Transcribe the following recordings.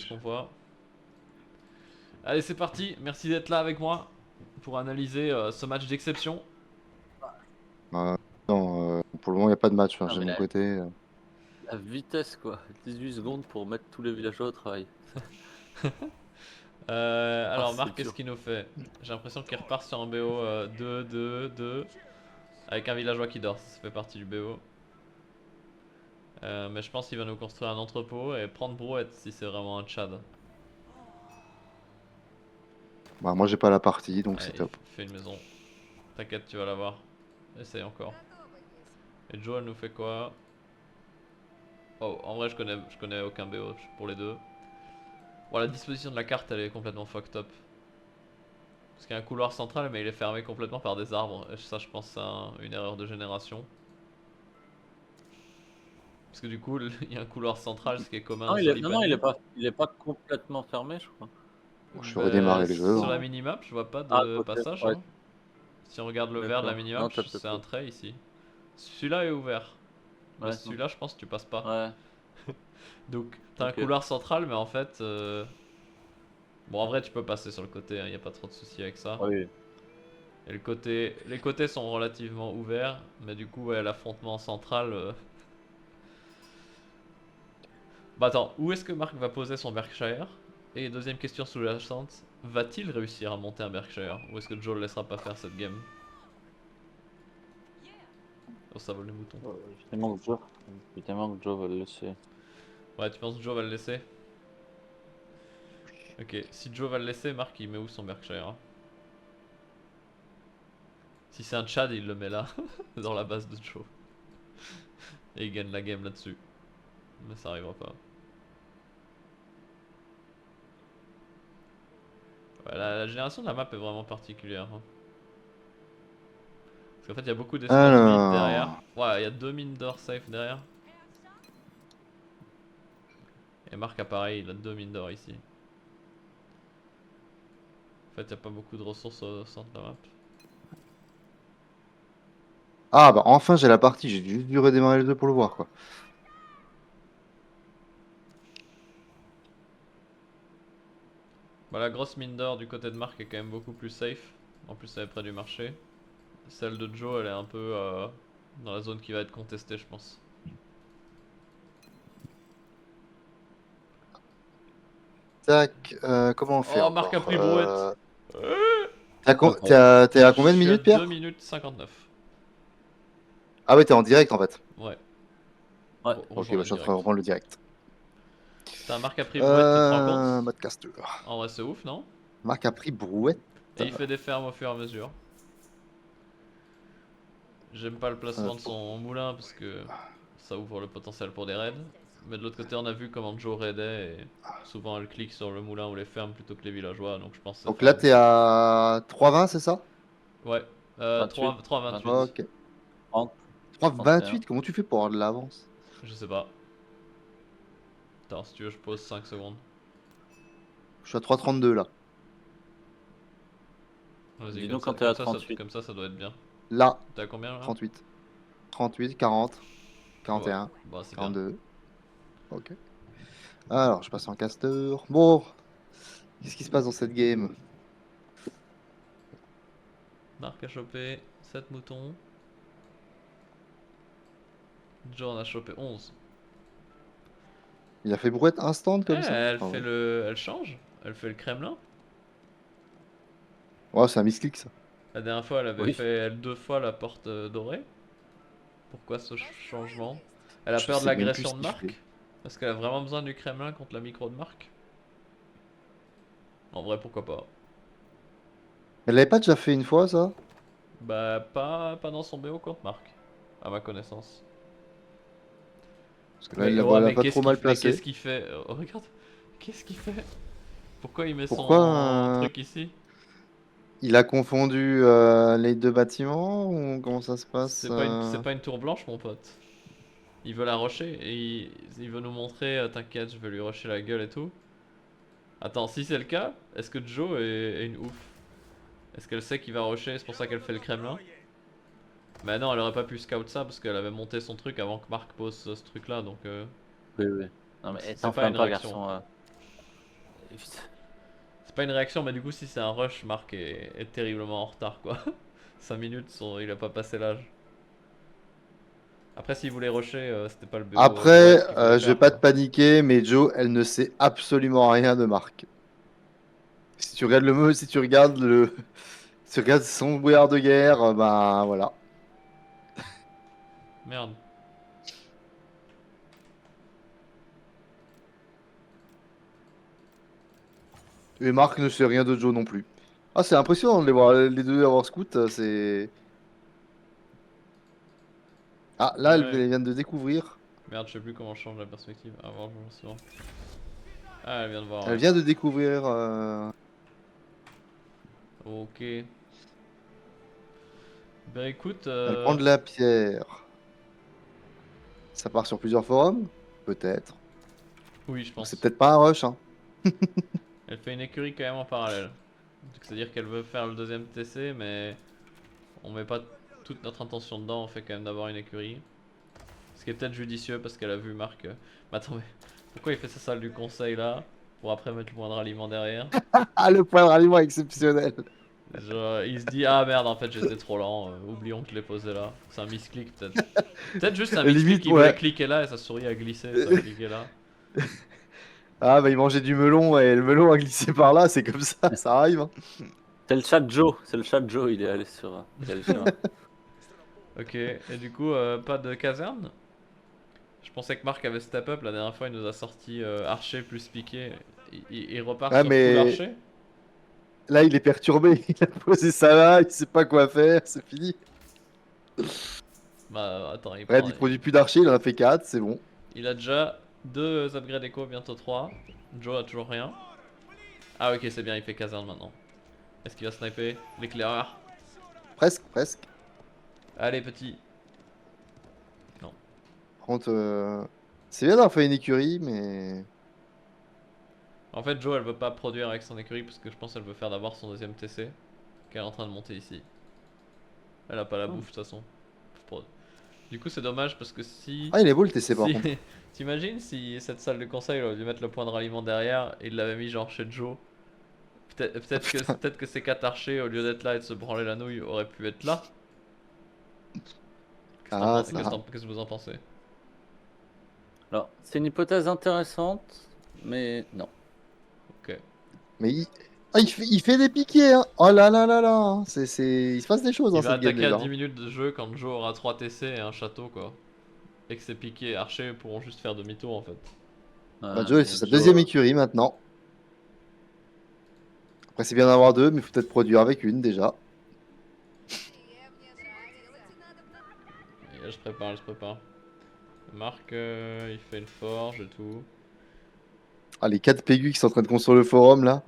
ce qu'on voit. Allez, c'est parti. Merci d'être là avec moi pour analyser ce match d'exception. Non, pour le moment, il n'y a pas de match. Non, J'ai mais mon côté. la vitesse quoi, 18 secondes pour mettre tous les villageois au travail. Alors, c'est Marc, qu'est-ce dur. qu'il nous fait? J'ai l'impression qu'il repart sur un BO 2, 2, 2. Avec un villageois qui dort, ça fait partie du BO. Mais je pense qu'il va nous construire un entrepôt et prendre Brouette si c'est vraiment un Tchad. Bah, moi, j'ai pas la partie, donc c'est Allez, top. il fait une maison. T'inquiète, tu vas l'avoir. Essaye encore. Et Joe, elle nous fait quoi? Oh, en vrai, je connais aucun BO pour les deux. Bon, la disposition de la carte, elle est complètement fucked up. Parce qu'il y a un couloir central, mais il est fermé complètement par des arbres. Et ça, je pense, c'est une erreur de génération. Parce que du coup, il y a un couloir central, ce qui est commun à Non, Solipani. il est pas complètement fermé, je crois. Bon, je vais Bah, redémarrer le jeu. sur la Hein. minimap, je vois pas Ah, de ok, passage. ouais, Hein. Si on regarde le vert de la d'accord. Non, minimap, t'as c'est peut-être un raison. trait ici. Celui-là est ouvert. Mais Ouais, non. celui-là, je pense que tu passes pas. Ouais, Donc, t'as un ok. couloir central, mais en fait. Bon, en vrai, tu peux passer sur le côté, il n'y a pas trop de soucis avec ça. Oui. Et les côtés sont relativement ouverts, mais du coup, ouais, l'affrontement central. Bah attends, où est-ce que Marc va poser son Berkshire? Et deuxième question sous-jacente, va-t-il réussir à monter un Berkshire? Ou est-ce que Joe le laissera pas faire cette game? Oh, ça vole les moutons. Évidemment que Joe va le laisser. Ouais, tu penses que Joe va le laisser? Ok, si Joe va le laisser, Marc il met où son Berkshire? Si c'est un Chad, il le met là, dans la base de Joe. Et il gagne la game là-dessus. Mais ça arrivera pas. Ouais, la génération de la map est vraiment particulière. Hein. Parce qu'en fait, il y a beaucoup d'espaces vides derrière. Alors. Ouais, il y a 2 mines d'or safe derrière. Et Marc, pareil, il a 2 mines d'or ici. En fait, il n'y a pas beaucoup de ressources au centre de la map. Ah, bah, enfin, j'ai la partie. J'ai juste dû redémarrer le jeu pour le voir, quoi. Bah, la grosse mine d'or du côté de Marc est quand même beaucoup plus safe. En plus, elle est près du marché. Celle de Joe, elle est un peu dans la zone qui va être contestée, je pense. Tac, comment on fait Oh, Marc a encore pris brouette. T'es à combien Je de suis à minutes, 2 Pierre? minutes 59. Ah, ouais, t'es en direct, en fait. Ouais. Ok, Rejoins bah, le je suis en train de direct. reprendre le direct. Putain, Marc a pris brouette, tu te rends compte? Mode caster. En vrai, c'est ouf, non? Marc a pris brouette. Et il fait des fermes au fur et à mesure. J'aime pas le placement de son moulin parce que ça ouvre le potentiel pour des raids. Mais de l'autre côté, on a vu comment Joe raidait et souvent elle clique sur le moulin ou les fermes plutôt que les villageois, donc je pense que ça Donc fait là, un t'es boost. à 3,20, c'est ça? Ouais, 28, 3,28. Ok. 30, 31. 3,28, comment tu fais pour avoir de l'avance? Je sais pas. Attends, si tu veux, je pose 5 secondes. Je suis à 3,32 là. Vas-y, Dis-nous quand t'es à 38. comme ça doit être bien. Là, T'es à combien là? 38. 38, 40, Ouais, 41, bah c'est bien. 42. Ok. Alors, je passe en caster. Bon, qu'est-ce qui se passe dans cette game? Marc a chopé 7 moutons. Joe en a chopé 11. Il a fait brouette instant Eh, comme ça? elle Ah fait ouais. Elle change. Elle fait le Kremlin. Ouais, c'est un misclick ça. La dernière fois, elle avait Oui. fait elle 2 fois la porte dorée. Pourquoi ce changement? Elle a Je peur de sais même plus l'agression ce de qu'il fait. Marc? Est-ce qu'elle a vraiment besoin du Kremlin contre la micro de Marc? En vrai, pourquoi pas? Elle l'avait pas déjà fait une fois ça? Bah, pas dans son BO contre Marc, à ma connaissance. Parce que là, elle Mais la ouais, voilà pas trop mal mais qu'est-ce placée. qu'il fait? Regarde, qu'est-ce qu'il fait? Pourquoi il met Pourquoi son truc ici? il a confondu les deux bâtiments ou comment ça se passe C'est pas une tour blanche, mon pote. Il veut la rusher et il veut nous montrer, t'inquiète, je vais lui rusher la gueule et tout. Attends, si c'est le cas, est-ce que Joe est une ouf? Est-ce qu'elle sait qu'il va rusher, c'est pour ça qu'elle fait le Kremlin? Bah non, elle aurait pas pu scout ça parce qu'elle avait monté son truc avant que Marc pose ce truc là, donc Oui, oui. Non, mais c'est pas t'enflamme une pas, réaction. garçon. vite. C'est pas une réaction, mais du coup, si c'est un rush, Marc est terriblement en retard quoi. 5 minutes, il a pas passé l'âge. Après, s'il voulait rusher, c'était pas le BO Après, direct qu'il fallait je vais faire pas te quoi. paniquer, mais Jo, elle ne sait absolument rien de Marc. Si tu regardes si tu regardes son brouillard de guerre, ben voilà. Merde. Et Marc ne sait rien de Joe non plus. Ah, c'est impressionnant de les voir les deux avoir scout, c'est. Ah, là, Ouais. elle vient de découvrir. Merde, je sais plus comment je change la perspective. Avant, je me souviens. Ah, elle vient de voir, Elle ouais. vient de découvrir. Ok. Ben écoute, Elle prend de la pierre. Ça part sur plusieurs forums? Peut-être. oui, je Donc c'est pense. peut-être pas un rush, hein. Elle fait une écurie quand même en parallèle. Donc, c'est-à-dire qu'elle veut faire le deuxième TC, mais on met pas toute notre intention dedans, on fait quand même d'avoir une écurie. Ce qui est peut-être judicieux parce qu'elle a vu Marc. Mais attends, mais pourquoi il fait sa salle du conseil là pour après mettre le point de ralliement derrière? Ah, le point de ralliement exceptionnel. Genre, il se dit ah merde, en fait j'étais trop lent, oublions que je l'ai posé là. C'est un misclick peut-être. Peut-être juste un misclick, Limite, il voulait ouais. cliquer là et sa souris a glissé, ça a cliqué là. Ah, bah il mangeait du melon et le melon a glissé par là, c'est comme ça arrive, hein. C'est le chat Joe, c'est le chat Joe, il est allé il est allé chez moi. Ok, et du coup, pas de caserne? Je pensais que Marc avait step up, la dernière fois il nous a sorti archer plus piqué. Il repart Ah, sur full mais archer? là, il est perturbé. Il a posé ça là, il sait pas quoi faire, c'est fini. Bah attends, Regarde, il produit plus d'archers, il en a fait 4, c'est bon. il a déjà 2 upgrades écho, bientôt 3. Joe a toujours rien. Ah ok, c'est bien, il fait caserne maintenant. Est-ce qu'il va sniper l'éclaireur? Presque, presque. Allez petit. Non. Par contre, c'est bien d'avoir fait une écurie, mais. En fait, Joe elle veut pas produire avec son écurie parce que je pense qu'elle veut faire d'abord son deuxième TC qu'elle est en train de monter ici. Elle a pas la Oh. bouffe de toute façon. Du coup, c'est dommage parce que si. Ah, il est beau le TC par Si. contre. T'imagines si cette salle de conseil, au lieu de mettre le point de ralliement derrière, il l'avait mis genre chez Joe. Peut-être que ces 4 archers, au lieu d'être là et de se branler la nouille, auraient pu être là. Ah, ça. Qu'est-ce que vous en pensez? Alors, c'est une hypothèse intéressante, mais non. Ok. Mais ah, il fait des piquets, hein. Oh là là là là. Il se passe des choses Il dans va cette game attaquer à déjà, 10 hein. minutes de jeu quand Joe aura 3 TC et un château quoi. Et que ses piqués archers pourront juste faire demi-tour en fait. Bah, Joe, c'est Mais sa deuxième Joe, écurie maintenant. Après, c'est bien d'avoir deux, mais il faut peut-être produire avec une déjà. Et là, je prépare. Marc, il fait une forge et tout. Ah, les 4 pégus qui sont en train de construire le forum là.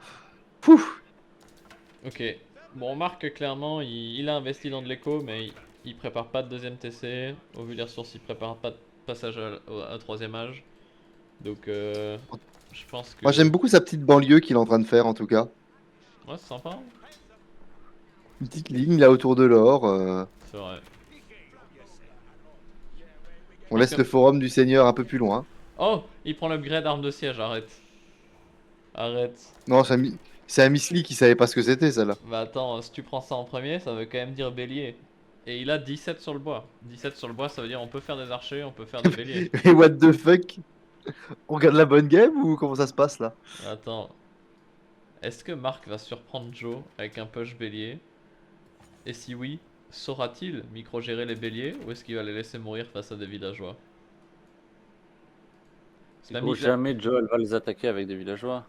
Pouf! Ok. Bon, Marc, clairement, il a investi dans de l'écho, mais il prépare pas de deuxième TC. Au vu des ressources, il prépare pas de passage à troisième âge. Donc, je pense Moi, que. j'aime beaucoup sa petite banlieue qu'il est en train de faire en tout cas. Ouais, c'est sympa, hein. Une petite ligne là autour de l'or. C'est vrai. Je On pense laisse que. le forum du Seigneur un peu plus loin. Oh, il prend l'upgrade arme de siège, arrête. Arrête. Non, c'est un Misli qui savait pas ce que c'était, celle-là. Bah attends, si tu prends ça en premier, ça veut quand même dire bélier. Et il a 17 sur le bois. 17 sur le bois, ça veut dire on peut faire des archers, on peut faire des béliers. Mais what the fuck? On regarde la bonne game ou comment ça se passe là? Attends. Est-ce que Marc va surprendre Joe avec un push bélier? Et si oui, saura-t-il micro-gérer les béliers ou est-ce qu'il va les laisser mourir face à des villageois? du coup, jamais Joe elle va les attaquer avec des villageois.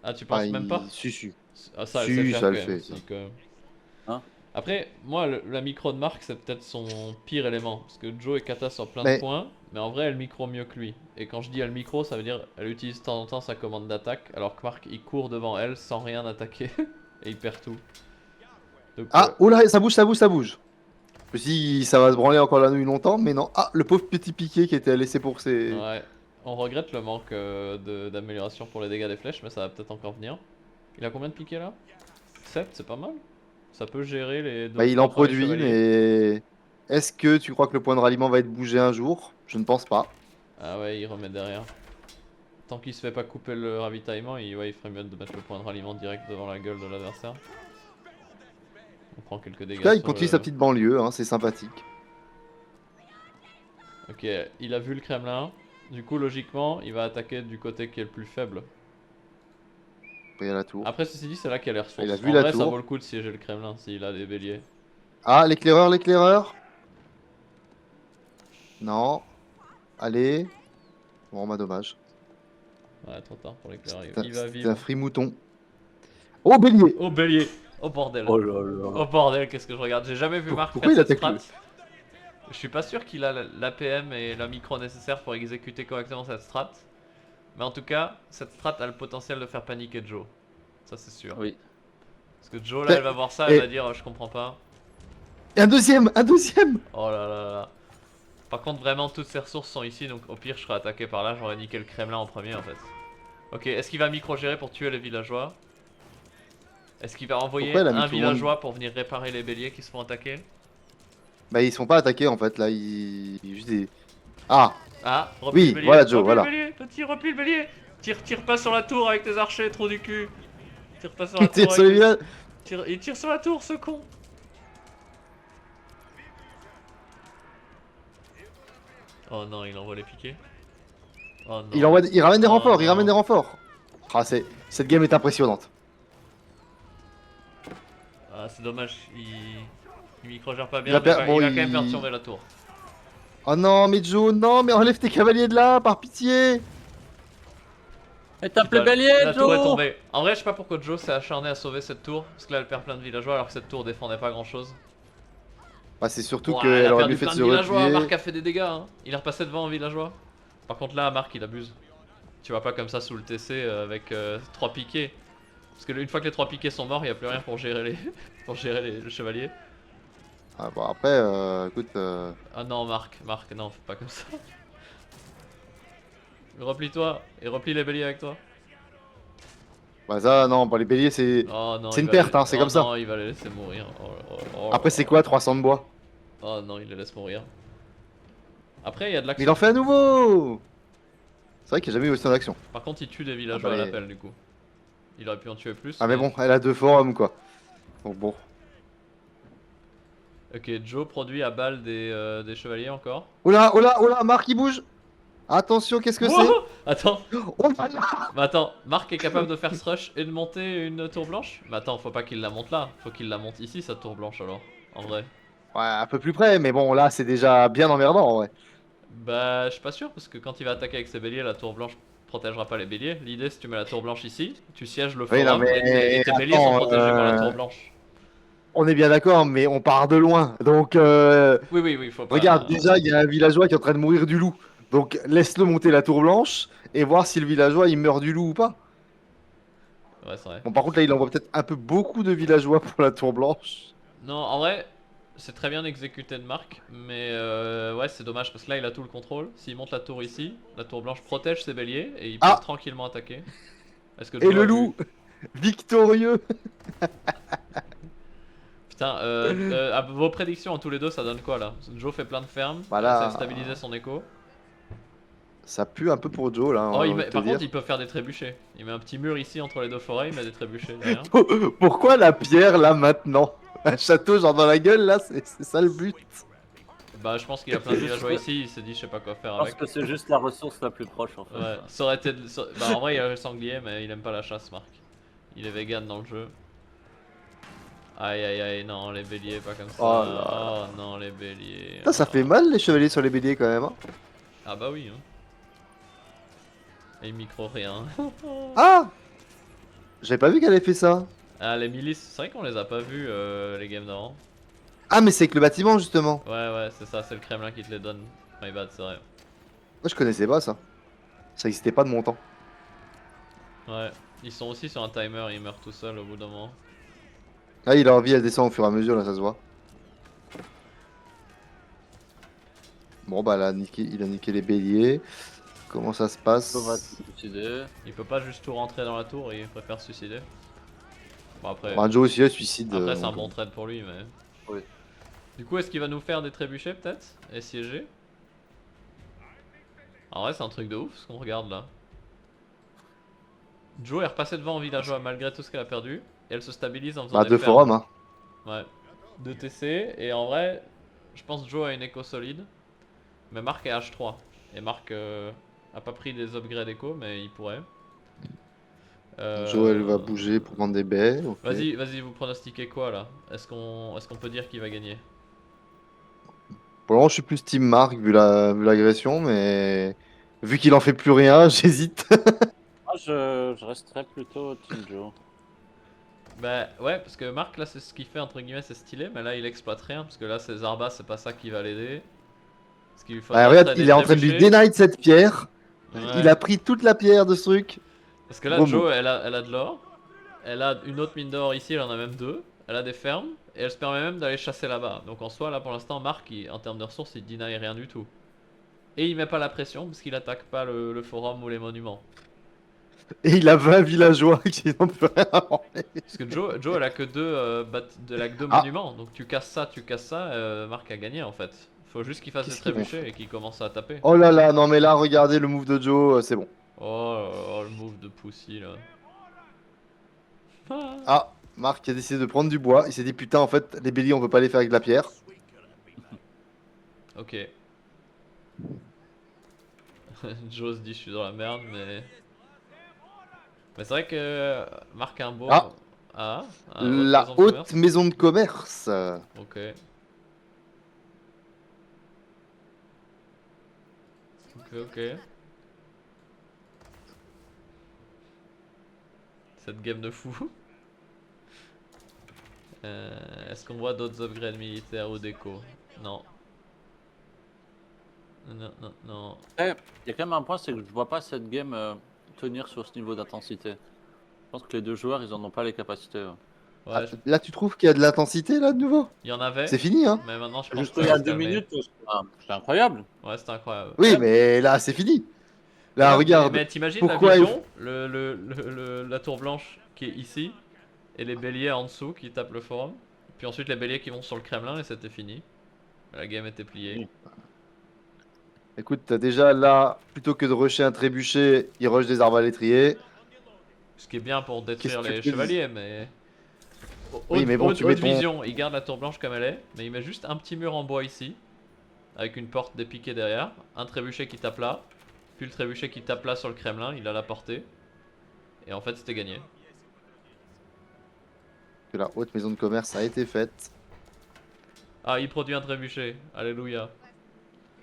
Ah, tu Ah, penses même pas? si. Ah, ça, elle sait Si, faire ça quand le même. fait. Si, Ça. quand même. Hein? Après, moi, la micro de Marc, c'est peut-être son pire élément. Parce que Joe est kata sur plein de Mais points, mais en vrai, elle micro mieux que lui. Et quand je dis elle micro, ça veut dire elle utilise de temps en temps sa commande d'attaque, alors que Marc, il court devant elle sans rien attaquer. Et il perd tout. Donc, ah, oh là, ça bouge, ça bouge, ça bouge. Je me suis dit, ça va se branler encore la nuit longtemps, mais non. Ah, le pauvre petit piqué qui était laissé pour ses. ouais. On regrette le manque d'amélioration pour les dégâts des flèches, mais ça va peut-être encore venir. Il a combien de piquets là? 7, c'est pas mal. Ça peut gérer les Bah, il 2 en premiers produit, chevaliers. mais est-ce que tu crois que le point de ralliement va être bougé un jour? Je ne pense pas. Ah ouais, il remet derrière. Tant qu'il se fait pas couper le ravitaillement, ouais, il ferait mieux de mettre le point de ralliement direct devant la gueule de l'adversaire. On prend quelques En tout dégâts cas, il sur continue le... sa petite banlieue, hein, c'est sympathique. Ok, il a vu le Kremlin. Du coup, logiquement, il va attaquer du côté qui est le plus faible. Après, il y a la tour. Après, ceci dit, c'est là qu'il y a les ressources. Il a vu En la vrai, ça tour. vaut le coup de siéger le Kremlin s'il a des béliers. Ah, l'éclaireur, l'éclaireur. Non. Allez. Bon, bah dommage. Ouais, trop tard pour l'éclaireur. C'était Il va c'était un vivre. free mouton. Oh, bélier. Oh, bélier! Oh, bordel! Oh là là. Oh, bordel, qu'est-ce que je regarde? J'ai jamais vu Marc Pourquoi faire il cette attaque strat. Je suis pas sûr qu'il a l'APM et la micro nécessaire pour exécuter correctement cette strat. Mais en tout cas, cette strat a le potentiel de faire paniquer Joe. Ça, c'est sûr. Oui. Parce que Joe, là, elle va voir ça, elle va dire je comprends pas. Et un deuxième, un deuxième. Oh là là là. Par contre, vraiment, toutes ces ressources sont ici, donc au pire, je serais attaqué par là. J'aurais niqué le Kremlin en premier, en fait. Ok, est-ce qu'il va micro-gérer pour tuer les villageois? Est-ce qu'il va envoyer Pourquoi elle a mis un tout le monde villageois pour venir réparer les béliers qui se font attaquer? Bah, ils sont pas attaqués en fait, là. Ils juste des. Ah, Ah, replie Oui, le bélier. voilà, Joe, Replie voilà. le bélier, petit, replie le bélier. Tire pas sur la tour avec tes archers, trou du cul. Tire pas sur la tour. tire sur les villages. Il tire sur la tour, ce con. Oh non, il envoie les piquets. Oh non. Il ramène des Oh renforts, il non. ramène des renforts. Ah, cette game est impressionnante. Ah, c'est dommage, il micro-gère pas Il bien, va mais per- bon, il va quand même il- perturber la tour. Oh non, mais Joe, non, mais enlève tes cavaliers de là, par pitié. Et tape Putain, le bélier, la tour est Joe. tombée. En vrai, je sais pas pourquoi Joe s'est acharné à sauver cette tour, parce que là elle perd plein de villageois alors que cette tour défendait pas grand chose. Bah, c'est surtout Bon, elle qu'elle a aurait perdu mieux fait de plein se de villageois, replier. Marc a fait des dégâts, hein. Il est repassé devant en villageois. Par contre là, Marc il abuse. Tu vas pas comme ça sous le TC avec 3 piquets. Parce que une fois que les 3 piquets sont morts, il y a plus rien pour gérer les pour gérer le chevalier. Ah, bon, après, écoute. Ah non, Marc, non, fais pas comme ça. Replie-toi et replie les béliers avec toi. Bah, ça, non, bah, les béliers, c'est. Oh non, C'est il une va perte, les- hein, c'est oh comme ça. Non, il va les laisser mourir. Après, c'est quoi 300 de bois? Oh non, il les laisse mourir. Après, il y a de l'action. Il en fait à nouveau. C'est vrai qu'il n'y a jamais eu autant d'action. Par contre, il tue des villageois Ah bah, à l'appel du coup. Il aurait pu en tuer plus. Ah, mais bon, elle a 2 forums, quoi. Donc bon. Ok, Joe produit à balle des chevaliers encore. Oula, oula, oula, Marc, il bouge. Attention, qu'est-ce que c'est? Wow Attends, Oh là là. mais attends, Marc est capable de faire ce rush et de monter une tour blanche? Mais attends, faut pas qu'il la monte là, faut qu'il la monte ici sa tour blanche alors, en vrai. Ouais, un peu plus près, mais bon, là, c'est déjà bien emmerdant, en vrai. Bah, je suis pas sûr parce que quand il va attaquer avec ses béliers, la tour blanche protégera pas les béliers. L'idée, c'est que tu mets la tour blanche ici, tu sièges le Oui, non, forum mais et tes béliers sont attends, protégés par la tour blanche. On est bien d'accord, mais on part de loin. Donc, Oui, faut pas. regarde, déjà, il y a un villageois qui est en train de mourir du loup. Donc, laisse-le monter la tour blanche et voir si le villageois il meurt du loup ou pas. Ouais, c'est vrai. Bon, par contre, là, il envoie peut-être un peu beaucoup de villageois pour la tour blanche. Non, en vrai, c'est très bien exécuté de Marc, mais ouais, c'est dommage parce que là, il a tout le contrôle. S'il monte la tour ici, la tour blanche protège ses béliers et il peut Ah tranquillement attaquer. Est-ce que Et Joe le a vu loup, victorieux. Putain, à vos prédictions en tous les deux, ça donne quoi là? Joe fait plein de fermes, Voilà. il essaie de stabiliser son écho. Ça pue un peu pour Joe, là. Oh, j'ai envie de te par dire. contre, il peut faire des trébuchets. Il met un petit mur ici entre les deux forêts, il met des trébuchets derrière. Pourquoi la pierre, là, maintenant? Un château, genre dans la gueule, là, c'est ça le but. Bah, je pense qu'il y a plein de villageois ici, il s'est dit, je sais pas quoi faire Parce avec. que c'est juste la ressource la plus proche en fait. Ouais, ça aurait été. Bah, en vrai, il y a le sanglier, mais il aime pas la chasse, Marc. Il est vegan dans le jeu. Aïe aïe aïe, non, les béliers, pas comme ça. Oh là Oh non, les béliers. Putain, ça Oh. fait mal les chevaliers sur les béliers quand même. Hein. Ah bah oui, hein. Et micro rien. Ah, j'avais pas vu qu'elle avait fait ça. Ah, les milices, c'est vrai qu'on les a pas vus, les games d'avant. Ah, mais c'est avec le bâtiment justement. Ouais, c'est ça, c'est le Kremlin qui te les donne. My bad, c'est vrai. Moi, je connaissais pas ça. Ça existait pas de mon temps. Ouais, ils sont aussi sur un timer, ils meurent tout seuls au bout d'un moment. Ah, il a envie, elle descend au fur et à mesure, là, ça se voit. Bon, bah, là, il a niqué les béliers. Comment ça se passe? On va se suicider. Il peut pas juste tout rentrer dans la tour, il préfère se suicider. Bon, après, Bon, Joe aussi, il suicide. après c'est un donc, bon trade pour lui, mais. Oui. Du coup, est-ce qu'il va nous faire des trébuchets peut-être? Et siéger? En vrai, c'est un truc de ouf ce qu'on regarde là. Joe est repassée devant en villageois malgré tout ce qu'elle a perdu. Et elle se stabilise en faisant Bah, des deux fermes. forums, hein. Ouais. 2 TC. Et en vrai, je pense que Joe a une écho solide. Mais Marc est H3. Et Marc a pas pris des upgrades écho, mais il pourrait. Joël va Euh, bouger pour vendre des baies, ok. Vas-y, vous pronostiquez quoi là? Est-ce qu'on peut dire qu'il va gagner? Pour le moment, je suis plus Team Mark vu l'agression, mais vu qu'il en fait plus rien, j'hésite. Moi, je resterais plutôt Team Joe. Bah ouais, parce que Marc là c'est ce qu'il fait entre guillemets, c'est stylé, mais là il exploite rien, parce que là ses Arbas c'est pas ça qui va l'aider. Ce qu'il lui Ah, faudrait regarde, serait des il est en train de lui trébuchets. deny cette pierre. Il Ouais. a pris toute la pierre de ce truc. Parce que là Gros move. Joe elle a de l'or, elle a une autre mine d'or ici, elle en a même deux, elle a des fermes, et elle se permet même d'aller chasser là-bas. Donc en soi là pour l'instant Marc en termes de ressources il deny rien du tout. Et il met pas la pression parce qu'il attaque pas le forum ou les monuments. Et il a 20 villageois qui n'ont plus rien à manger. Parce que Joe elle a que elle a que deux Ah, monuments, donc tu casses ça, Marc a gagné en fait. Faut juste qu'il fasse des qu'est-ce qu'ils vont trébuchets faire? et qu'il commence à taper. Oh là là, non mais là, regardez le move de Joe, c'est bon. Oh, le move de Pussy là. Ah. Ah, Marc a décidé de prendre du bois. Il s'est dit putain, en fait, les béliers, on peut pas les faire avec de la pierre. Ok. Joe se dit je suis dans la merde, mais. Mais c'est vrai que Marc a un beau. Ah, Ah, haute la maison de haute commerce. maison de commerce. Ok. Ok. Cette game de fou. Est-ce qu'on voit d'autres upgrades militaires ou déco? Non. Non. Il y a quand même un point, c'est que je vois pas cette game tenir sur ce niveau d'intensité. Je pense que les deux joueurs, ils en ont pas les capacités. Ouais, Ah, là, tu trouves qu'il y a de l'intensité là de nouveau? il y en avait, C'est fini, hein? mais maintenant je pense Juste que ça il y va a se 2 calmer. minutes, c'est incroyable. Ouais, c'était incroyable. Oui, mais là, c'est fini. Là, Ouais, regarde. mais t'imagines la Pourquoi vision, la tour blanche qui est ici, et les béliers en dessous qui tapent le forum, puis ensuite les béliers qui vont sur le Kremlin et c'était fini. La game était pliée. Oui. Écoute, t'as déjà là, plutôt que de rusher un trébuchet, il rush des arbres à l'étrier. Ce qui est bien pour Qu'est-ce détruire que tu veux les que je te dise? chevaliers, mais. Oui, mais bon, tu mets Haute ton. vision, il garde la tour blanche comme elle est, mais il met juste un petit mur en bois ici, avec une porte dépiquée derrière, un trébuchet qui tape là, puis le trébuchet qui tape là sur le Kremlin, il a la portée. Et en fait, c'était gagné. Que la haute maison de commerce a été faite. Ah, il produit un trébuchet, alléluia.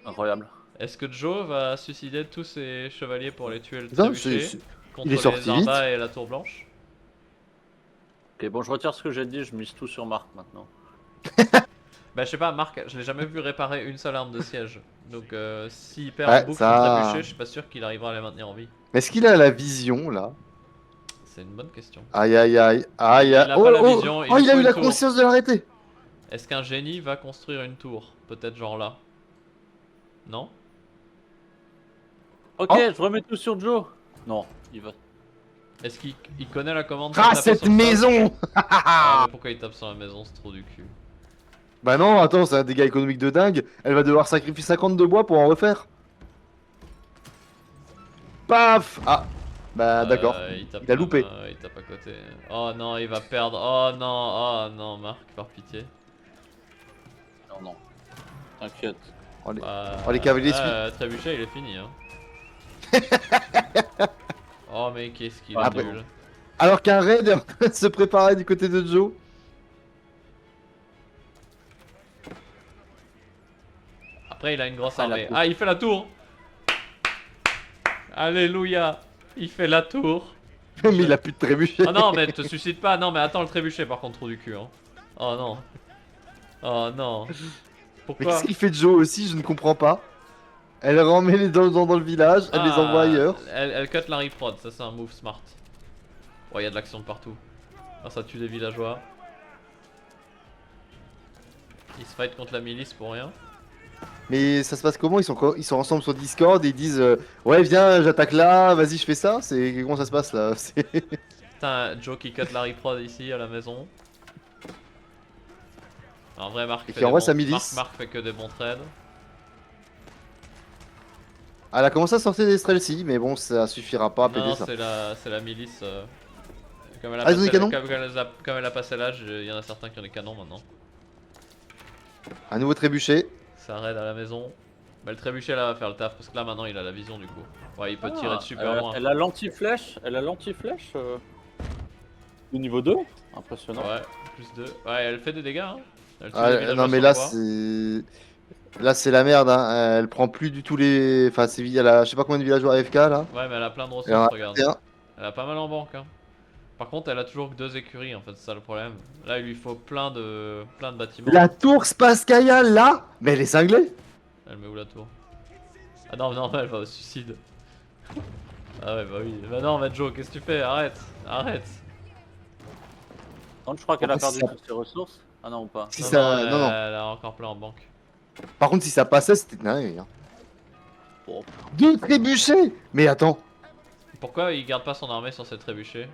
Incroyable. Est-ce que Joe va suicider tous ses chevaliers pour aller tuer le Putain, trébuchet contre il est sorti les vite. Arda et la tour blanche? Ok, bon, je retire ce que j'ai dit, je mise tout sur Marc maintenant. Bah je sais pas, Marc, je l'ai jamais vu réparer une seule arme de siège. Donc s'il perd en Ouais, boucle ça- son trébuchet, je suis pas sûr qu'il arrivera à les maintenir en vie. Mais est-ce qu'il a la vision là? C'est une bonne question. Aïe aïe aïe. Aïe Il aïe. a Oh, pas la oh, vision, oh, il a faut eu une la tour. conscience de l'arrêter. Est-ce qu'un génie va construire une tour? Peut-être genre là. Non? Ok, Oh. je remets tout sur Joe. Non, il va. Est-ce qu'il connaît la commande pour Ah, taper cette sur le sol? maison. Ah mais pourquoi il tape sur la maison? C'est trop du cul. Bah non, attends, c'est un dégât économique de dingue. Elle va devoir sacrifier 50 de bois pour en refaire. Paf. Ah, bah d'accord. Il a loupé. Il tape à côté. Oh non, il va perdre. Oh non, Marc, par pitié. Non, non. T'inquiète. Oh, les- Bah, Oh, les cavaliers suivent. Trébuchet, il est fini. Hein. Oh, mais qu'est-ce qu'il est Après- nul. Alors qu'un raid est en train de se préparer du côté de Joe. Après, il a une grosse Ah, il a armée. tout. Ah, il fait la tour. Alléluia. Il fait la tour. Mais il a plus de trébuchet. Oh non, mais te suicide pas. Non, mais attends le trébuchet, par contre, trou du cul. Hein. Oh non. Oh non. Mais Pourquoi? qu'est-ce qu'il fait Joe aussi? Je ne comprends pas. Elle remet les dents dans le village, elle les envoie ailleurs. Elle cut Larry Prod, ça c'est un move smart. Oh, il y a de l'action de partout. Ah, ça tue des villageois. Ils se fight contre la milice pour rien. Mais ça se passe comment? Ils sont ensemble sur Discord et ils disent ouais, viens, j'attaque là, vas-y, je fais ça. C'est comment ça se passe là? Putain, Joe qui cut Larry Prod ici à la maison. En vrai, Marc Et fait qui envoie des sa bons- milice. Marc fait que des bons trades. Elle a commencé à sortir des Streltsy, mais bon, ça suffira pas à péter Non, ça. c'est la milice. Comme elle a Ah, ils ont des passé, canons comme elle a passé l'âge, il y en a certains qui ont des canons maintenant. Un nouveau trébuchet. Ça raid à la maison. Mais le trébuchet là va faire le taf parce que là maintenant il a la vision du coup. Ouais, il peut tirer de super loin. Elle a l'anti-flèche. Elle a l'anti-flèche du niveau 2. Impressionnant. Ouais, plus 2. Ouais, elle fait des dégâts. Hein. Elle tue Ah, les villageois non, mais sans là, le voir. c'est. Là, c'est la merde, hein. Elle prend plus du tout les. Enfin, elle a je sais pas combien de villageois AFK là. Ouais, mais elle a plein de Elle en ressources, a regarde. 21. Elle a pas mal en banque. Hein. Par contre, elle a toujours que 2 écuries en fait, c'est ça le problème. Là, il lui faut plein de bâtiments. La tour Spasskaya là. Mais elle est cinglée. Elle met où la tour? Ah non, non, elle va au suicide. Ah ouais, bah oui. Bah non, bah Joe, qu'est-ce que tu fais? Arrête, arrête. Donc, je crois qu'elle a Après, si perdu ça- toutes ses ressources. Ah non, ou pas. Si Non, ça. non, Non, non. elle a encore plein en banque. Par contre, si ça passait, c'était dingue. Hein. Bon. 2 trébuchets. Mais attends. Pourquoi il garde pas son armée sur ses trébuchets?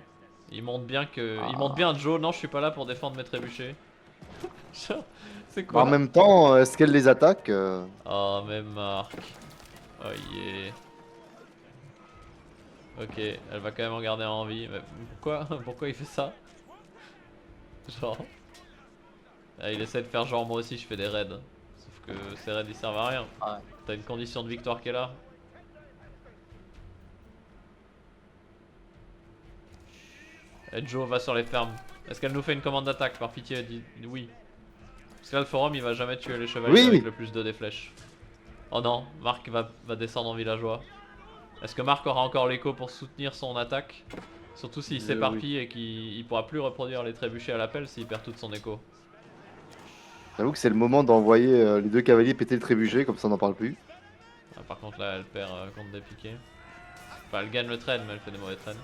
Il montre bien que. Il montre bien Joe, non, je suis pas là pour défendre mes trébuchets. C'est quoi? En même temps, est-ce qu'elle les attaque Oh, mais Marc. Oh yeah. Ok, elle va quand même en garder en vie. Mais pourquoi? Pourquoi il fait ça? Genre. Ah, il essaie de faire genre moi aussi je fais des raids. Sauf que ces raids ils servent à rien. Ouais. T'as une condition de victoire qui est là. Et Joe va sur les fermes. Est-ce qu'elle nous fait une commande d'attaque? Par pitié, dis oui. Parce que là le forum il va jamais tuer les chevaliers Oui, avec oui. le plus 2 des flèches. Oh non, Marc va descendre en villageois. Est-ce que Marc aura encore l'écho pour soutenir son attaque? Surtout s'il s'éparpille et qu'il pourra plus reproduire les trébuchets à l'appel s'il perd toute son écho. J'avoue que c'est le moment d'envoyer les 2 cavaliers péter le trébuchet, comme ça on n'en parle plus. Ah, par contre là elle perd contre des piquets. Enfin elle gagne le trade mais elle fait des mauvais trades.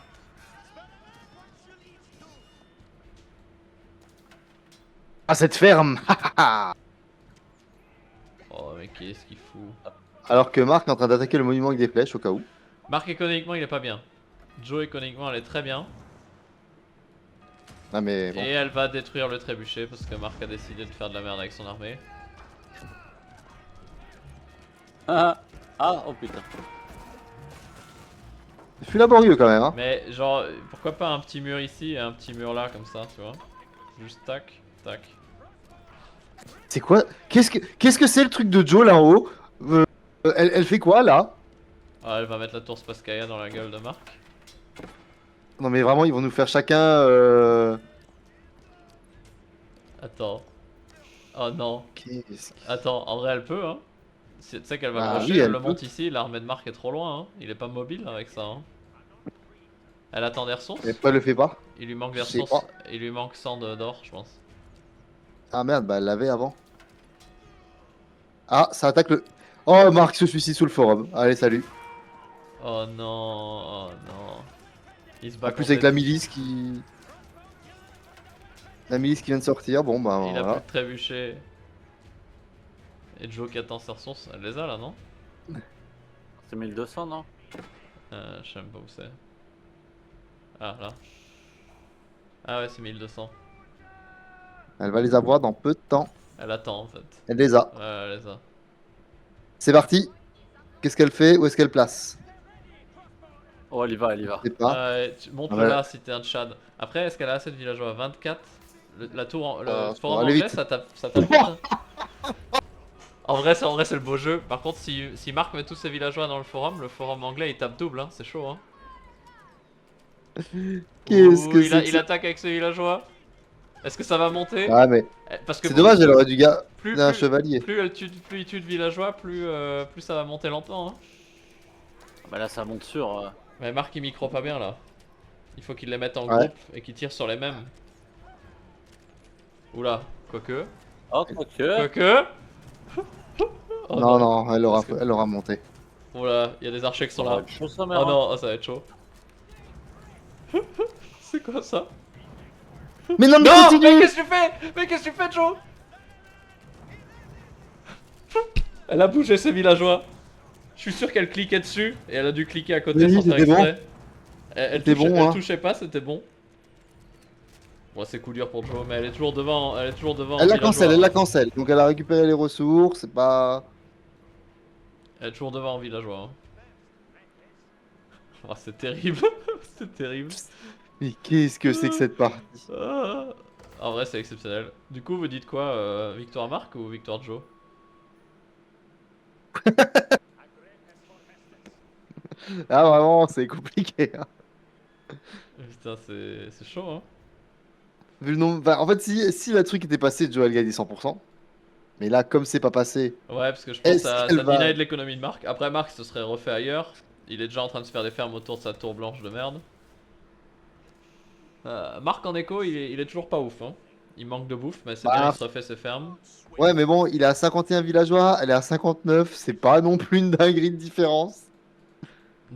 Ah, cette ferme. Oh mais qu'est-ce qu'il fout? Alors que Marc est en train d'attaquer le monument avec des flèches au cas où. Marc économiquement il est pas bien. Joe économiquement elle est très bien. Ah, mais bon. Et elle va détruire le trébuchet parce que Marc a décidé de faire de la merde avec son armée. Ah, oh putain. C'est plus laborieux quand même, hein. Mais genre pourquoi pas un petit mur ici et un petit mur là comme ça tu vois? Juste tac, tac. C'est quoi? Qu'est-ce que c'est le truc de Joe là-haut elle fait quoi là? Ah elle va mettre la tour Spasskaya dans la gueule de Marc. Non, mais vraiment, ils vont nous faire chacun. Attends. Oh non. Qu'est-ce que- Attends, en vrai elle peut hein. Tu sais qu'elle va Ah crocher, oui, elle elle le peut. monte ici, l'armée de Marc est trop loin hein. Il est pas mobile avec ça hein. Elle attend des ressources. Et pourquoi elle le fait pas? Il lui manque des Je sais ressources. pas. Il lui manque 100 d'or je pense. Ah merde, bah elle l'avait avant. Ah, ça attaque le. Oh, Marc se suicide sous le forum. Allez, salut. Oh non, oh non. Il se bat En plus, contre avec les- la milice qui. La milice qui vient de sortir, bon bah Il a plus voilà. de trébuchet. Et Joe qui attend ses ressources, elle les a là non? C'est 1200, non? Je sais même pas où c'est. Ah là. Ah ouais c'est 1200. Elle va les avoir dans peu de temps. Elle attend en fait. Elle les a. Ouais elle les a. C'est parti. Qu'est-ce qu'elle fait? Où est-ce qu'elle place? Oh, elle y va, elle y va. Je sais pas. Ouais, monte Ouais. là si t'es un Tchad. Après est-ce qu'elle a assez de villageois? 24. La tour, le Ça forum va aller anglais vite. ça tape vite, hein. En vrai c'est le beau jeu. Par contre si Marc met tous ses villageois dans le forum anglais il tape double hein, c'est chaud hein. Qu'est-ce Ouh, que c'est que il ça? attaque avec ses villageois. Est-ce que ça va monter? Ah, mais Parce que c'est dommage, elle aurait dû garder plus, un plus, chevalier. plus il tue de villageois, plus ça va monter lentement. Hein. Bah là, ça monte sur. Mais Marc il micro pas bien là. Il faut qu'il les mette en Ouais. groupe et qu'il tire sur les mêmes. Oula, quoique. Oh, quoique. Quoique. Oh non, non, Parce que- elle aura monté. Oula, il y a des archers qui sont Ça va là. être chaud, sa Oh mère, hein. non, oh, ça va être chaud. C'est quoi ça? Mais non, mais Non! continue! Mais qu'est-ce que tu fais? Mais qu'est-ce que tu fais, Joe? Elle a bougé ses villageois. Je suis sûr qu'elle cliquait dessus et elle a dû cliquer à côté Oui, sans faire c'était bon. exprès. Elle C'était touchait, bon, elle hein. touchait pas, c'était bon. Bon, c'est coup dur pour Joe, mais elle est toujours devant. Elle est toujours devant. Elle la villageois, cancelle, elle hein. la cancelle. Donc elle a récupéré les ressources, c'est pas. Elle est toujours devant en villageois. Hein. Oh, c'est terrible. C'est terrible. Mais qu'est-ce que c'est que cette partie? Ah. En vrai, c'est exceptionnel. Du coup, vous dites quoi victoire Marc ou victoire Joe? Ah vraiment, c'est compliqué, hein. Putain, c'est chaud, hein. Vu le nombre... en fait, si le truc était passé, Joe elle gagnait 100%. Mais là, comme c'est pas passé, Ouais, parce que je pense que est-ce ça, qu'elle ça va... deny de l'économie de Marc. Après, Marc se serait refait ailleurs. Il est déjà en train de se faire des fermes autour de sa tour blanche de merde. Marc en écho, il est toujours pas ouf, hein. Il manque de bouffe, mais c'est bien, il Bah, se refait ses fermes. ouais, mais bon, il est à 51 villageois, elle est à 59, c'est pas non plus une dinguerie de différence.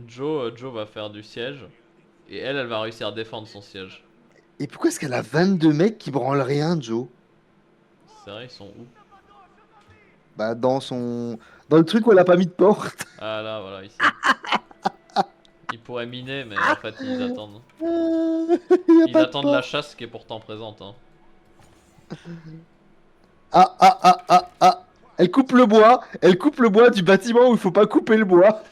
Joe va faire du siège. Et elle va réussir à défendre son siège. Et pourquoi est-ce qu'elle a 22 mecs qui branlent rien, Joe? C'est vrai, ils sont où? Bah, dans son... Dans le truc où elle a pas mis de porte. Ah là, voilà, ici. Ils pourraient miner, mais en fait, ils attendent. Il y a Ils pas de attendent la porte. chasse qui est pourtant présente, hein. Ah, ah, ah, ah, ah. Elle coupe le bois. Elle coupe le bois du bâtiment où il faut pas couper le bois.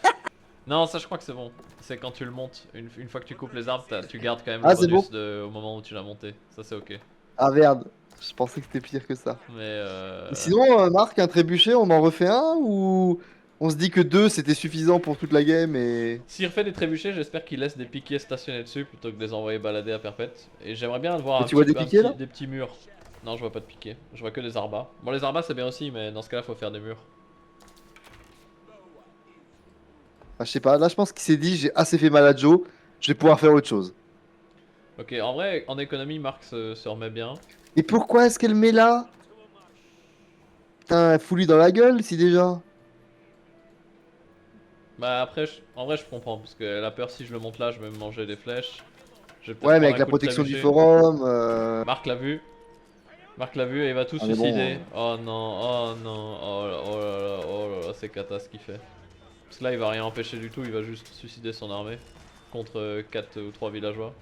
Non, ça, je crois que c'est bon. C'est quand tu le montes. Une fois que tu coupes les arbres, tu gardes quand même le Ah, c'est bonus bon. au moment où tu l'as monté. Ça, c'est ok. Ah, merde. Je pensais que c'était pire que ça. Mais Et sinon, Marc, un trébuchet, on en refait un ou on se dit que deux c'était suffisant pour toute la game et... s'il refait des trébuchets, j'espère qu'il laisse des piquets stationnés dessus plutôt que de les envoyer balader à perpète. Et j'aimerais bien voir Et tu vois des piquets là? des petits murs. Non, je vois pas de piquets. Je vois que des arbas. Bon, les arbas, c'est bien aussi, mais dans ce cas-là, faut faire des murs. Ah, je sais pas, là je pense qu'il s'est dit j'ai assez fait mal à Joe, je vais pouvoir faire autre chose. Ok, en vrai, en économie, Marc se remet bien. Et pourquoi est-ce qu'elle met là? Putain, fous-lui dans la gueule si déjà. Bah après, en vrai, je comprends, parce qu'elle a peur si je le monte là, je vais me manger des flèches. Je vais peut-être Ouais, mais prendre avec un la coup de protection du trébuchet. forum... Marc l'a vu. Marc l'a vu et il va tout Ah mais bon... suicider. Oh non, oh non, oh là là, c'est cata ce qu'il fait. Parce que là, il va rien empêcher du tout, il va juste suicider son armée. Contre 4 ou 3 villageois.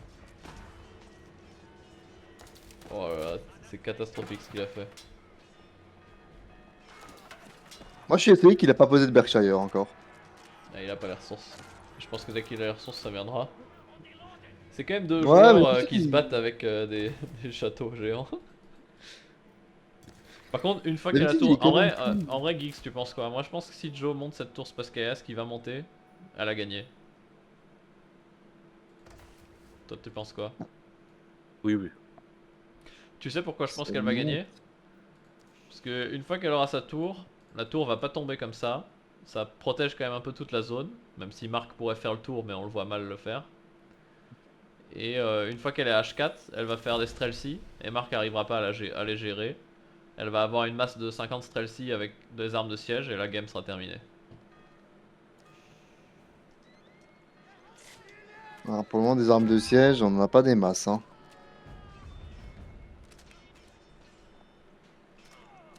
Oh là là, c'est catastrophique ce qu'il a fait. Moi je suis étonné qu'il a pas posé de Berkshire encore. Ah, il a pas les ressources. Je pense que dès qu'il a les ressources, ça viendra. C'est quand même deux Ouais, mais joueurs peut-être qui se qu'il... battent avec des châteaux géants. Par contre, une fois qu'il a la D'habitude il est tour. quand même plus... En vrai, Geeks, tu penses quoi? Moi, je pense que si Joe monte cette tour Space Chaos qui va monter, elle a gagné. Toi, tu penses quoi? Oui, oui. Tu sais pourquoi je pense Ça qu'elle va monte. gagner? Parce que une fois qu'elle aura sa tour, la tour va pas tomber comme ça. Ça protège quand même un peu toute la zone. Même si Marc pourrait faire le tour, mais on le voit mal le faire. Et une fois qu'elle est H4, elle va faire des Streltsy. Et Marc arrivera pas à les gérer. Elle va avoir une masse de 50 Streltsy avec des armes de siège et la game sera terminée. Alors, pour le moment des armes de siège, on en a pas des masses hein.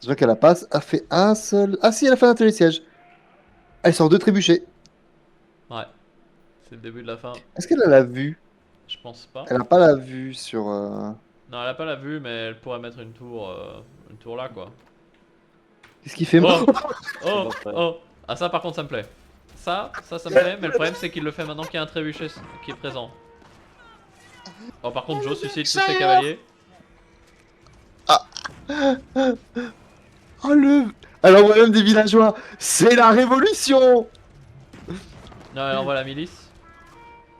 Je vois qu'elle a fait un seul... Ah si, elle a fait un télésiège. Elle sort deux trébuchets. Ouais, c'est le début de la fin. Est-ce qu'elle a la vue? Je pense pas. Elle a pas la vue sur... Non, elle a pas la vue, mais elle pourrait mettre une tour là quoi. Qu'est-ce qu'il fait Oh, mort? oh, Parfait. oh. Ah ça par contre ça me plaît. Ça me plaît, mais le problème c'est qu'il le fait maintenant qu'il y a un trébuchet qui est présent. Oh par contre Joe suicide tous ses cavaliers. Oh le... Elle envoie même des villageois. C'est la révolution! Non, elle envoie la milice.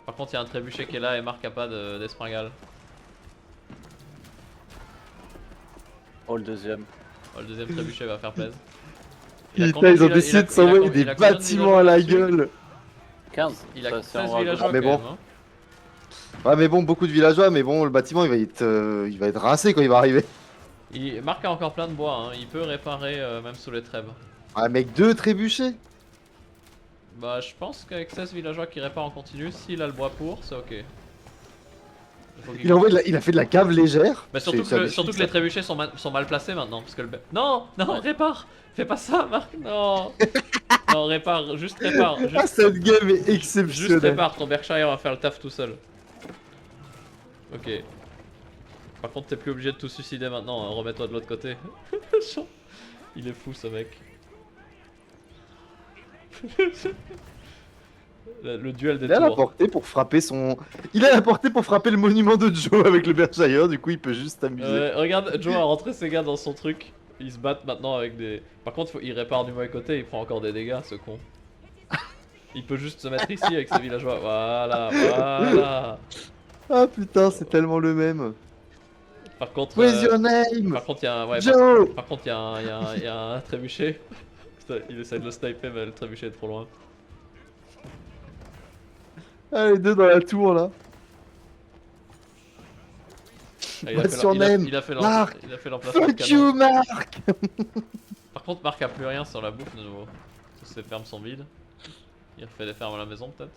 Par contre il y a un trébuchet qui est là et Marc a pas d'espringale. Oh, le deuxième. Oh, le deuxième trébuchet va faire plaisir. Il a Putain, combien de ils ont villa- décidé de il a s'envoyer com- des il a combien de bâtiments à la villageois là-dessus gueule. 15. Il a Ça, 16 c'est en villageois Ah, mais quand bon. même, hein. Ouais, mais bon, beaucoup de villageois, mais bon, le bâtiment il va être rincé quand il va arriver. Marc a encore plein de bois, hein. Il peut réparer même sous les trêves. Ah, mec, deux trébuchets. Bah je pense qu'avec 16 villageois qui réparent en continu, s'il a le bois pour, c'est ok. Faut qu'il- Il a fait de la cave légère. Bah C'est surtout magnifique, que les ça. trébuchets sont mal placés maintenant, parce que le... Non, non, répare. Fais pas ça Marc, non. Non, répare, juste répare, Ah, juste, cette game est juste exceptionnelle. répare, ton Berkshire va faire le taf tout seul. Ok. Par contre t'es plus obligé de tout suicider maintenant, hein. Remets-toi de l'autre côté. Il est fou ce mec. Le duel des Il a la tours. portée pour frapper son. Il a la portée pour frapper le monument de Joe avec le Berkshire, du coup il peut juste s'amuser. Regarde, Joe a rentré ses gars dans son truc. Ils se battent maintenant avec des. Par contre, il répare du mauvais côté, il prend encore des dégâts, ce con. Il peut juste se mettre ici avec ses villageois. Voilà, voilà. Ah putain, c'est tellement le même. Par contre, Where's your name? par contre, il y a un. Ouais, Joe! par contre, il y a un trébuchet. Putain, il essaie de le sniper, mais le trébuchet est trop loin. Ah, les deux dans la tour là. Ah, What's your name? il a fait Marc! l'emplacement de Fuck canon. you, Marc! Par contre, Marc a plus rien sur la bouffe de nouveau. Toutes ses fermes sont vides. Il refait des fermes à la maison peut-être.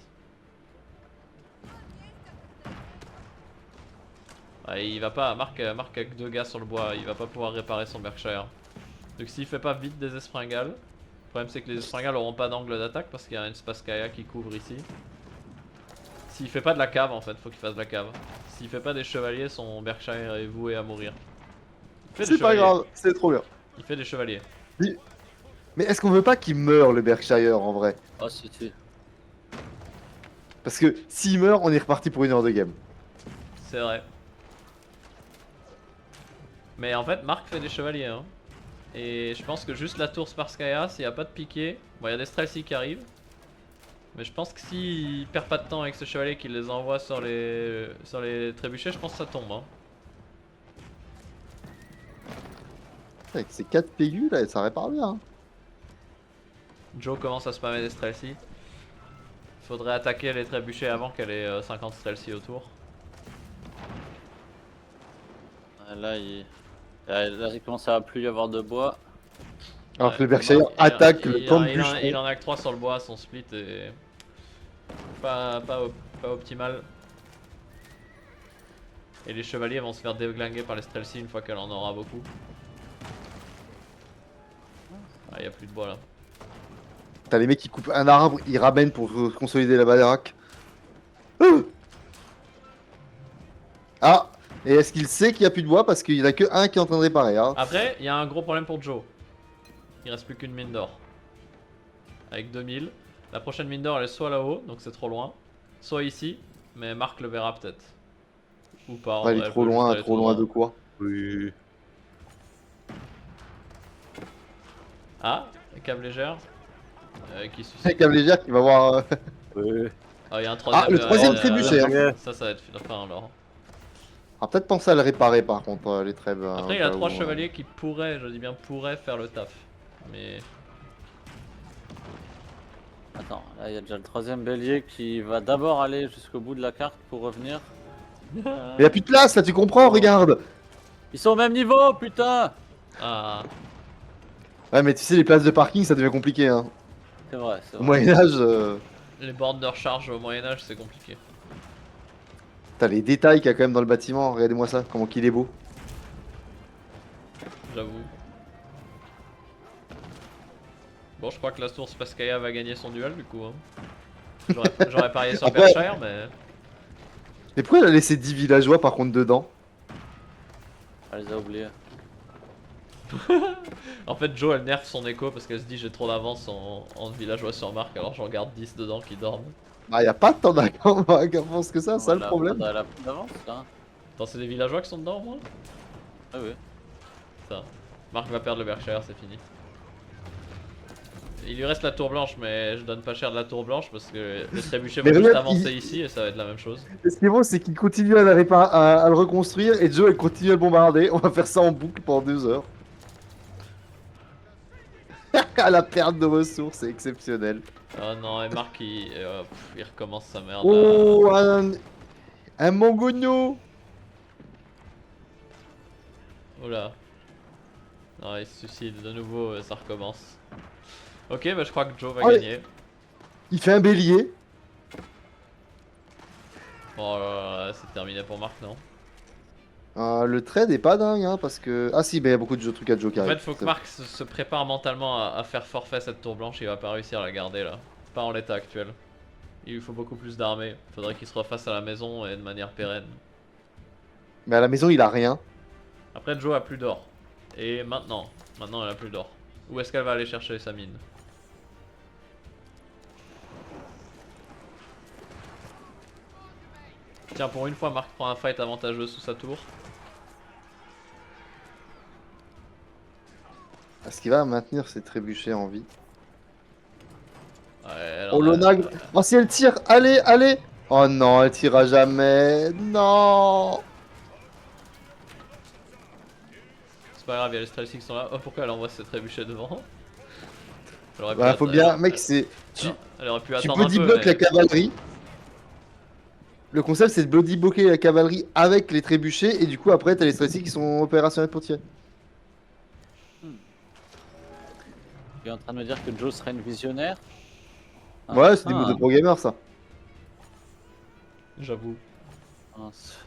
Ah, il va pas. Marc a que 2 gars sur le bois, il va pas pouvoir réparer son Berkshire. Donc s'il fait pas vite des espringales, le problème c'est que les espringales auront pas d'angle d'attaque parce qu'il y a une Spasskaya qui couvre ici. S'il fait pas de la cave en fait, faut qu'il fasse de la cave. S'il fait pas des chevaliers, son Berkshire est voué à mourir. Il fait des C'est pas chevaliers. grave, c'est trop bien. Il fait des chevaliers. Mais est-ce qu'on veut pas qu'il meure le Berkshire en vrai? Oh, si. Parce que s'il meurt, on est reparti pour 1 heure de game. C'est vrai. Mais en fait, Marc fait des chevaliers. Hein. Et je pense que juste la tour Sparskaya, s'il n'y a pas de piqué. Bon, il y a des Streltsy qui arrivent. Mais je pense que s'il perd pas de temps avec ce chevalier qu'il les envoie sur les trébuchets, je pense que ça tombe. Hein. Avec ces 4 pégus là, ça répare bien. Hein. Joe commence à spammer des Streltsy. Faudrait attaquer les trébuchets avant qu'elle ait 50 Streltsy autour. Là, il commence à plus y avoir de bois. Alors que le Ouais, Berkshire attaque le camp de bûcheron. il en a que 3 sur le bois, son split est pas optimal. Et les chevaliers vont se faire déglinguer par les Streltsy une fois qu'elle en aura beaucoup. Ah, y a plus de bois là. T'as les mecs qui coupent un arbre, ils ramènent pour consolider la baraque. Ah! Et est-ce qu'il sait qu'il n'y a plus de bois? Parce qu'il y en a que un qui est en train de réparer. Hein. Après, il y a un gros problème pour Joe. Il reste plus qu'une mine d'or. Avec 2000. La prochaine mine d'or elle est soit là-haut, donc c'est trop loin. Soit ici, mais Marc le verra peut-être. Ou pas. en Ouais, il vrai, est elle trop peut juste loin, aller trop loin de quoi? Oui. Ah, câble légère. Qui C'est suscite. câble légère qui va voir. Oui. Ah, il y a un troisième. Ah, le troisième trébuchet. Hein. Ça va être fin alors. On va peut-être penser à le réparer par contre, les trêves. Après, il y a 3 chevaliers qui pourraient, je dis bien pourraient, faire le taf. Mais. Attends, là, il y a déjà le 3ème bélier qui va d'abord aller jusqu'au bout de la carte pour revenir. Il n'y a plus de place là, tu comprends? Regarde! Ils sont au même niveau, putain! Ah. Ouais, mais tu sais, les places de parking ça devient compliqué. Hein. C'est vrai, c'est Au vrai. Moyen-Âge, Les bornes de recharge au Moyen-Âge, c'est compliqué. t'as les détails qu'il y a quand même dans le bâtiment. Regardez-moi ça, comment qu'il est beau. J'avoue. Bon, je crois que la source Pascaya va gagner son duel du coup. Hein. J'aurais parié sur Après- Berkshire, mais. Mais pourquoi elle a laissé 10 villageois par contre dedans? Elle les a oubliés. En fait, Joe elle nerf son écho parce qu'elle se dit j'ai trop d'avance en villageois sur Marc, alors j'en garde 10 dedans qui dorment. Bah, y a pas tant d'avance que ça, le problème. Elle a plus d'avance, là. Attends, c'est des villageois qui sont dedans au moins? Ah oui. Ça. Marc va perdre le Berkshire, c'est fini. Il lui reste la tour blanche, mais je donne pas cher de la tour blanche parce que les trébuchets Mais vont juste regarde, avancer ici et ça va être la même chose. Et ce qui est bon, c'est qu'il continue à le reconstruire et Joe elle continue à le bombarder. On va faire ça en boucle pendant 2 heures. À la perte de ressources, c'est exceptionnel. Oh non, et Marc il recommence sa merde. Oh, un Mongogno! Oula. Non, il se suicide de nouveau, ça recommence. Ok, bah je crois que Joe va Oh, gagner. Il fait un bélier. Bon, c'est terminé pour Marc, non? Le trade est pas dingue, hein, parce que. Ah si, bah, il y a beaucoup de trucs à Joe qui En fait, arrivent. faut que Marc se prépare mentalement à faire forfait cette tour blanche, il va pas réussir à la garder là. Pas en l'état actuel. Il lui faut beaucoup plus d'armées. Faudrait qu'il se refasse à la maison et de manière pérenne. Mais à la maison, il a rien. Après, Joe a plus d'or. Et maintenant elle a plus d'or. Où est-ce qu'elle va aller chercher sa mine? Tiens, pour une fois, Marc prend un fight avantageux sous sa tour. Est-ce qu'il va maintenir ses trébuchets en vie? Ouais, elle Oh en a... l'onagre. Oh si elle tire, allez, allez. Oh non, elle tirera jamais. Non. C'est pas grave, il y a les Streltsy qui sont là. Oh, pourquoi elle envoie ses trébuchets devant? Elle aurait pu Bah faut bien, mec, c'est elle aurait pu tu attendre un body peu, block mais... la cavalerie. Le concept c'est de body bloquer la cavalerie avec les trébuchets et du coup après t'as les stressés qui sont opérationnels pour tirer. Tu es en train de me dire que Joe serait une visionnaire? Ouais, c'est des mots Ah, de pro gamer ça. J'avoue. mince.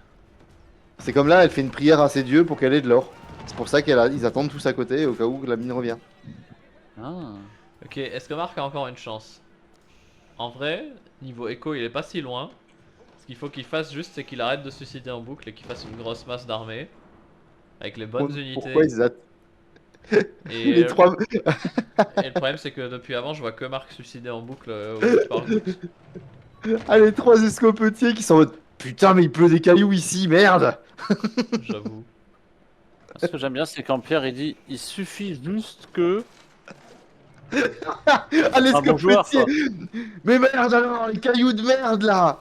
C'est comme là, elle fait une prière à ses dieux pour qu'elle ait de l'or. C'est pour ça qu'ils attendent tous à côté au cas où la mine revient. Ah. Ok, est-ce que Marc a encore une chance? En vrai, niveau écho, il est pas si loin. Ce qu'il faut qu'il fasse juste, c'est qu'il arrête de se suicider en boucle et qu'il fasse une grosse masse d'armée. Avec les bonnes Pourquoi unités. ils attendent Et, les trois... et le problème, c'est que depuis avant, je vois que Marc suicider en boucle au par goutte. Ah, les trois escopetiers qui sont en mode putain mais il pleut des cailloux ici, merde. J'avoue. Ce que j'aime bien, c'est quand Pierre il dit il suffit juste que. Ah Un bon joueur, l'escopetier. quoi. Mais merde alors, les cailloux de merde là.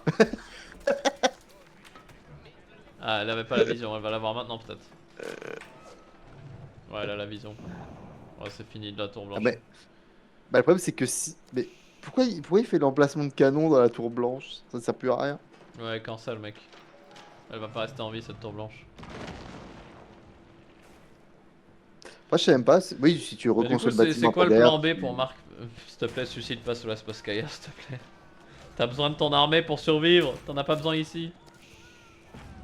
Ah, elle avait pas la vision, elle va l'avoir maintenant peut-être. Ouais, elle a la vision. Ouais, c'est fini de la tour blanche. Ah, mais... Bah le problème c'est que si... Mais pourquoi il fait l'emplacement de canon dans la tour blanche? Ça ne sert plus à rien. Ouais, cancel, mec. Elle va pas rester en vie cette tour blanche. Moi je sais même pas. Oui, si tu Mais du reconstruis coup, le c'est bâtiment quoi le derrière. plan B pour Marc? S'il te plaît, suicide pas sous la Sposkaya, s'il te plaît. T'as besoin de ton armée pour survivre, t'en as pas besoin ici.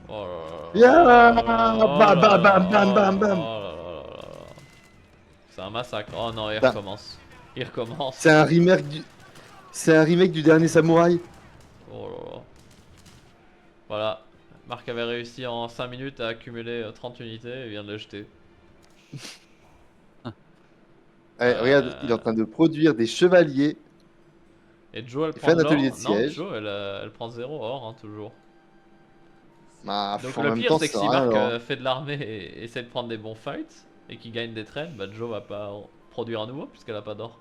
Oh là là. Yeah. Oh Bam là bam là. bam bam bam Oh bam. là là là là. C'est un massacre. Oh non, il Bah. recommence. Il recommence. C'est un remake du... C'est un remake du dernier Samouraï. Oh là là. Voilà. Marc avait réussi en 5 minutes à accumuler 30 unités et vient de les jeter. Regarde, il est en train de produire des chevaliers. Et Jo, elle Il fait prend un de atelier l'or. de Non, siège. Jo, elle prend 0 or, hein, toujours. Bah, Donc en le même pire, temps, c'est que ça si sert à rien, Marc alors. fait de l'armée et essaie de prendre des bons fights et qu'il gagne des trades, bah Jo va pas produire à nouveau puisqu'elle a pas d'or.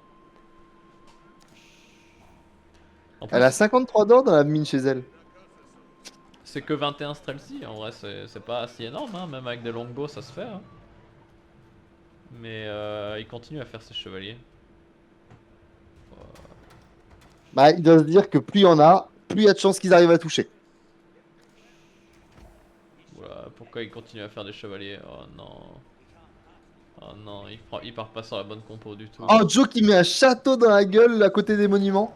En plus, Elle a 53 d'or dans la mine chez elle. c'est que 21 Streltsy, en vrai c'est pas si énorme, hein. Même avec des longbows ça se fait. Hein. Mais il continue à faire ses chevaliers. Bah, il doit se dire que plus il y en a, plus il y a de chances qu'ils arrivent à toucher. Voilà, pourquoi il continue à faire des chevaliers? Oh non. Oh non, il part pas sur la bonne compo du tout. Oh, Joe qui met un château dans la gueule à côté des monuments.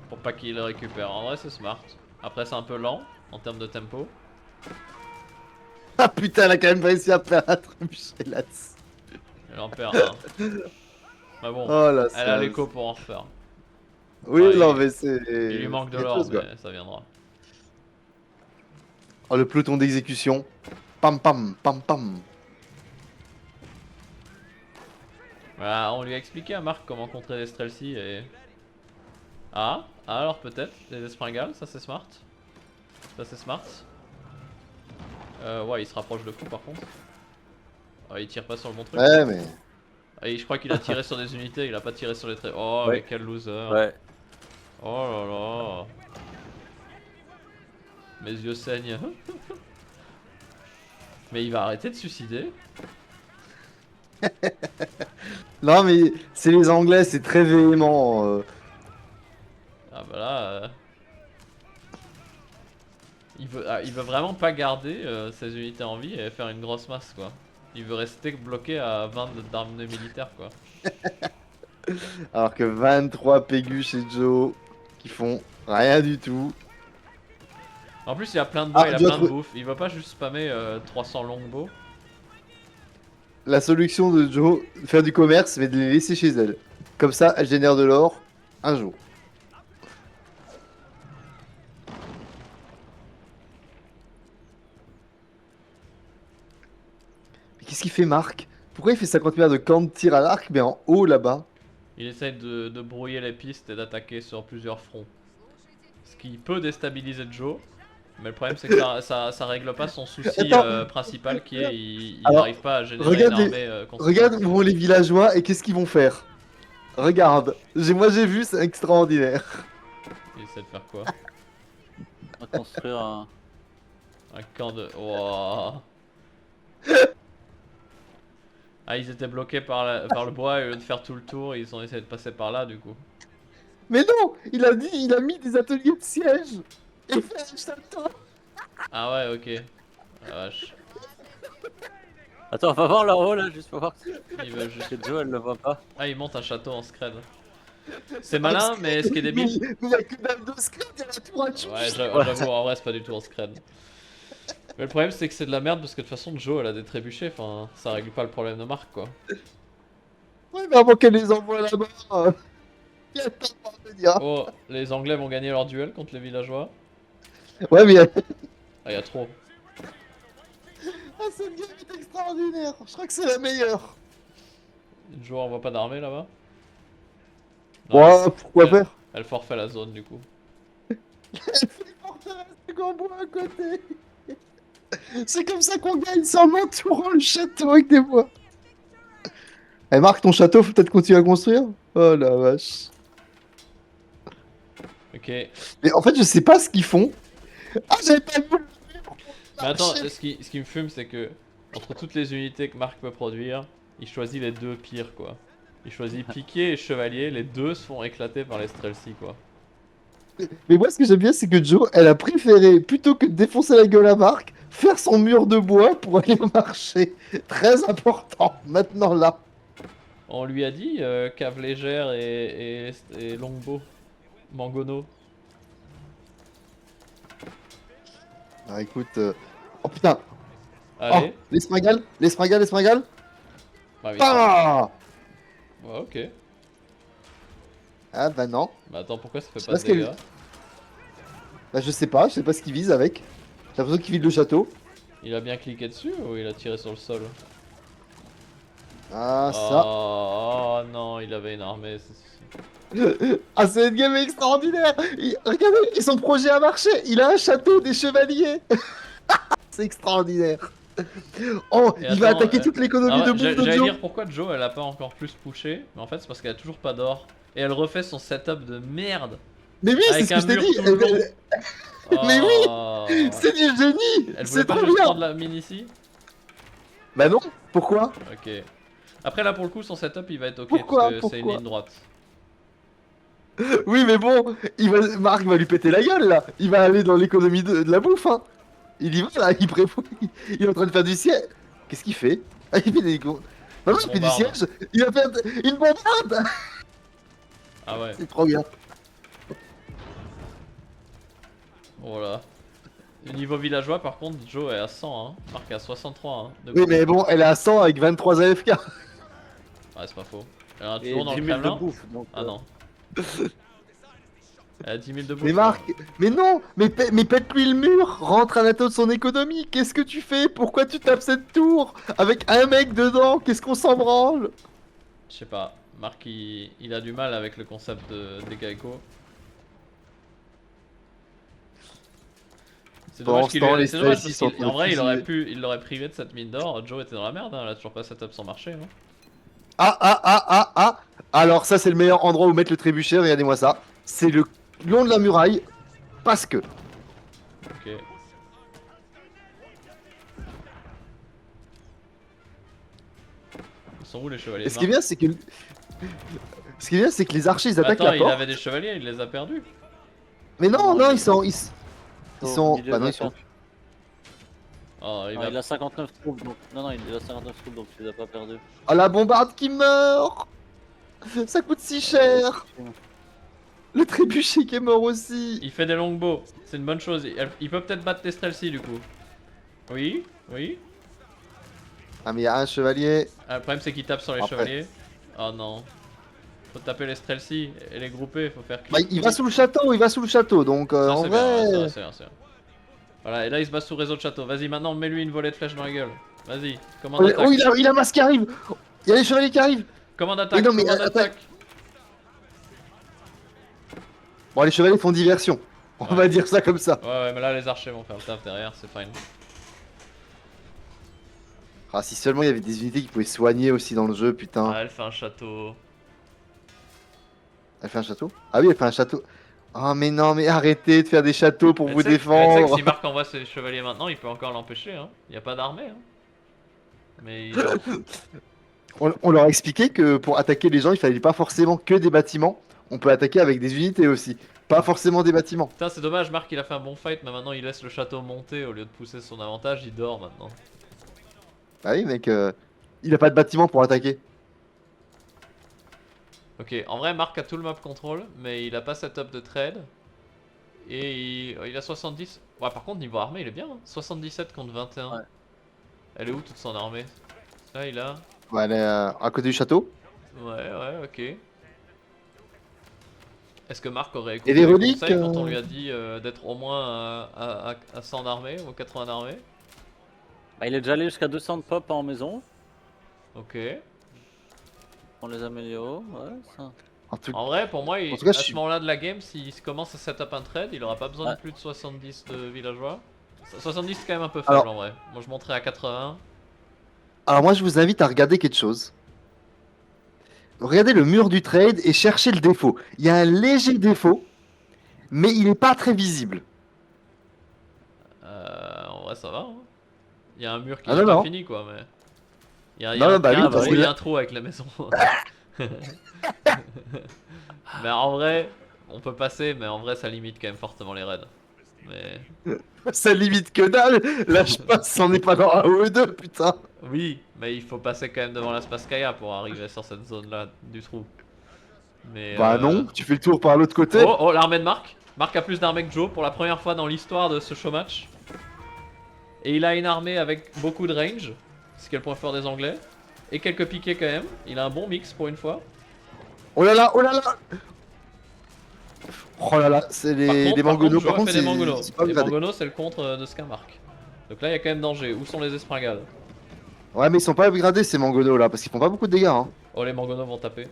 Pour pas qu'il le récupère. En vrai c'est smart. Après c'est un peu lent en termes de tempo. Ah putain, elle a quand même réussi à faire un trébuchet là-dessus. Elle en perd un. Mais bon, Oh là, elle a l'écho pour en refaire. Oui, Ouais, non, mais c'est. Il lui manque de quelque l'or, chose, quoi. mais ça viendra. Oh, le peloton d'exécution. Pam pam, pam pam. Voilà, on lui a expliqué à Marc comment contrer les Streltsy et... Ah, alors peut-être, les Espringales, ça c'est smart. Ça c'est smart. Ouais, il se rapproche de fou par contre. Ah, il tire pas sur le bon truc. Ouais, mais. Ah, je crois qu'il a tiré sur des unités, il a pas tiré sur les traits. Oh, Ouais. mais quel loser. Ouais. Oh là là. Mes yeux saignent. Mais il va arrêter de suicider. Non, mais c'est les Anglais, c'est très véhément. Ah bah là... il veut vraiment pas garder ses unités en vie et faire une grosse masse quoi. Il veut rester bloqué à 20 d'armée militaire quoi. Alors que 23 Pégus chez Joe qui font rien du tout. En plus il a plein de bois, Ah, il a Joe plein de trouve- bouffe. Il va pas juste spammer 300 longbows. La solution de Joe, faire du commerce, mais de les laisser chez elle. Comme ça, elle génère de l'or un jour. Mais qu'est-ce qu'il fait, Marc? Pourquoi il fait 50 mètres de camp de tir à l'arc, mais en haut là-bas? Il essaye de brouiller les pistes et d'attaquer sur plusieurs fronts. Ce qui peut déstabiliser Joe. Mais le problème c'est que ça règle pas son souci Attends. principal qui est il Alors, n'arrive pas à générer regarde une les- armée conséquente. Regarde où vont les villageois et qu'est-ce qu'ils vont faire. Regarde, moi j'ai vu, c'est extraordinaire. Il essaie de faire quoi? On va construire un. Un camp de... Wouah. Ah, ils étaient bloqués par le bois et au lieu de faire tout le tour, ils ont essayé de passer par là du coup. Mais non, il a mis des ateliers de siège. Et fait un château. Ah ouais, ok. La vache. Attends, on va voir là-haut là, juste pour voir Il veut juste... que Joe elle le voit pas. Ah, il monte un château en scred. C'est malin, mais ce qui est débile... Mais il y a que dalle de scred, il y a la tour à Tchouch. Ouais, j'avoue, en vrai, c'est pas du tout en scred. Mais le problème, c'est que c'est de la merde parce que de toute façon, Joe, elle a des trébuchés. Enfin, ça règle pas le problème de Marc, quoi. Ouais, mais avant qu'elle les envoie là-bas. Il y a tant de parvenir. Oh, les Anglais vont gagner leur duel contre les villageois. Ouais, mais Ah, y a trop. ah, cette game est extraordinaire. Je crois que c'est la meilleure. Joe envoie pas d'armée là-bas. Ouais, pourquoi elle- faire. Elle forfait la zone du coup. Elle fait une forteresse de Gamboa à côté. C'est comme ça qu'on gagne, c'est en entourant le château avec des bois. Eh Marc, ton château, faut peut-être continuer à construire. Oh la vache. Ok. Mais Mais en fait, je sais pas ce qu'ils font. Ah, j'avais pas vu le mur. attends, ce qui me fume, c'est que entre toutes les unités que Marc peut produire, il choisit les deux pires quoi. Il choisit piqué et chevalier, les deux se font éclater par les Strelsi quoi. Mais moi, ce que j'aime bien, c'est que Joe, elle a préféré, plutôt que de défoncer la gueule à Marc, faire son mur de bois pour aller marcher. Très important, maintenant là. On lui a dit cave légère et longbow. Mangono. Ah, écoute. Oh putain. Allez. Oh, les springales, les springales, les springales. Bah oui. Ah, Ouais, ok. ah bah non. Bah attends, pourquoi ça fait Je pas de sais pas ce dégâts? Bah je sais pas ce qu'il vise avec. J'ai l'impression qu'il vide le château. Il a bien cliqué dessus ou il a tiré sur le sol? Ah ça. Oh non, il avait une armée. Ah, cette game est extraordinaire. Regardez, et son projet a marché. Il a un château des chevaliers. C'est extraordinaire. Oh, Et il va attends, attaquer toute l'économie Ah de ouais, bouffe de j'allais Joe. dire pourquoi Joe elle a pas encore plus pushé, mais en fait c'est parce qu'elle a toujours pas d'or. Et elle refait son setup de merde. Mais oui, c'est Avec ce que un je t'ai mur dit. tout le long. Mais oui, Oh. c'est du génie. Elle voulait C'est pas trop juste bien. prendre la mine ici? Bah non, pourquoi? Ok. Après là pour le coup son setup il va être ok Pourquoi parce que c'est une Pourquoi ligne droite. Oui, mais bon, Marc va lui péter la gueule là. Il va aller dans l'économie de la bouffe. Hein. Il y va là, il est en train de faire du siège. Qu'est-ce qu'il fait? Ah, il fait des gros. Non, il fait du Bombarde. siège. Il va faire une bombarde. Ah ouais, C'est trop bien. voilà. Le niveau villageois par contre Joe est à 100 hein. Marc est à 63 hein. de Oui, coup. mais bon, elle est à 100 avec 23 AFK. Ouais c'est pas faux. Elle a Et toujours dans 10 le 000 de Kremlin. bouffe. Donc, Ah non. Elle a 10 000 de bouffe. Mais Marc, mais non, mais pète-lui le mur, rentre à la taux de son économie. Qu'est-ce que tu fais? Pourquoi tu tapes cette tour avec un mec dedans? Qu'est-ce qu'on s'en branle? Je sais pas, Marc il a du mal avec le concept des Geico. C'est Pendant dommage ce qu'il temps, lui les c'est dommage Strelsi parce sont qu'en vrai fusillés. il l'aurait privé de cette mine d'or. Joe était dans la merde, hein. Elle a toujours pas setup sans marché. Hein. Ah, ah, ah, ah, ah. Alors ça, c'est le meilleur endroit où mettre le trébuchet, regardez-moi ça. C'est le long de la muraille, parce que... Ok. Ils sont où les chevaliers Et de ce qui est Marc? bien, c'est que... Ce qui est bien, c'est que les archers, ils Bah attaquent attends, la il porte. avait des chevaliers, il les a perdus. Mais non, non, ils sont... Ils au sont... milieu Bah de non, la ils sont... carte. Oh, il Non, va... il a 59 troupes donc. Non, il a 59 troupes donc il les a pas perdu. Oh, la bombarde qui meurt. Ça coûte si cher. Le trébuchet qui est mort aussi. Il fait des longbows, c'est une bonne chose. Il peut peut-être battre les Strelsi du coup. Oui, oui. Ah, mais il y a un chevalier. Ah, le problème c'est qu'il tape sur les Après. chevaliers. Oh non. Faut taper les Strelsi et les grouper, faut faire Bah, clic. il va sous le château, donc Ça en c'est bien, vrai... ouais, ça, c'est bien, c'est bien. Voilà, et là il se bat sous réseau de château. Vas-y, maintenant mets-lui une volée de flèche dans la gueule. Vas-y, commande Oh, attaque. il a masse qui arrive. Il y a les chevaliers qui arrivent. Commande attaque, non, mais commande attaque. attaque. Bon, les chevaliers font diversion. On Ouais. va dire ça comme ça. Ouais, mais là les archers vont faire le taf derrière, c'est fine. Ah, si seulement il y avait des unités qui pouvaient soigner aussi dans le jeu, putain. Ah, elle fait un château. Elle fait un château? Ah oui, elle fait un château. Ah mais non, mais arrêtez de faire des châteaux pour Mais vous tu sais que- mais tu sais que défendre. si Marc envoie ses chevaliers maintenant, il peut encore l'empêcher, hein. Y a pas d'armée, hein. Mais il... On leur a expliqué que pour attaquer les gens, il fallait pas forcément que des bâtiments. On peut attaquer avec des unités aussi. Pas forcément des bâtiments. Putain, c'est dommage, Marc il a fait un bon fight, mais maintenant il laisse le château monter au lieu de pousser son avantage, il dort maintenant. Ah oui, mec, il a pas de bâtiment pour attaquer. Ok, en vrai, Marc a tout le map control, mais il a pas setup de trade. Et il a 70. Ouais, par contre, niveau armée, il est bien, hein. 77 contre 21. Ouais. Elle est où toute son armée? Là, il a. Ouais, elle est à côté du château. Ouais, ok. Est-ce que Marc aurait Et écouté les les reliques, conseils quand on lui a dit d'être au moins à 100 d'armée ou 80 d'armée? Bah, il est déjà allé jusqu'à 200 de pop en maison. Ok. On les améliore. Ouais, ça. En tout En vrai, pour moi, En tout cas, à je ce suis- moment-là de la game, s'il commence à setup un trade, il aura pas besoin de Ouais. plus de 70 de villageois. 70 c'est quand même un peu faible Alors- en vrai. Moi je monterais à 80. Alors moi, je vous invite à regarder quelque chose. Regardez le mur du trade et cherchez le défaut. Il y a un léger défaut, mais il n'est pas très visible. En vrai ça va, hein. Il y a un mur qui Ah n'est non, pas non. fini quoi, mais... Il y a, Non, non, bah il y a oui, un parce trou, que il y a là- un trou avec la maison. Mais en vrai, on peut passer, mais en vrai ça limite quand même fortement les raids. Mais... Ça limite que dalle. Là, je passe, on n'est pas dans un OE2, putain. Oui, mais il faut passer quand même devant la Spaskaya pour arriver sur cette zone là du trou. Mais Bah non, tu fais le tour par l'autre côté. Oh, l'armée de Marc. Marc a plus d'armées que Joe pour la première fois dans l'histoire de ce showmatch. Et il a une armée avec beaucoup de range, ce qui est le point fort des Anglais. Et quelques piquets quand même. Il a un bon mix pour une fois. Oh là là, oh là là. Oh là là, c'est les mangonos. Joe Par a contre, fait des mangonos. c'est pas Les gradé. mangonos, c'est le contre de ce qu'a Marc. Donc là, il y a quand même danger. Où sont les espringales? Ouais, mais ils sont pas upgradés ces mangonos là, parce qu'ils font pas beaucoup de dégâts. Hein. Oh, les mangonos vont taper.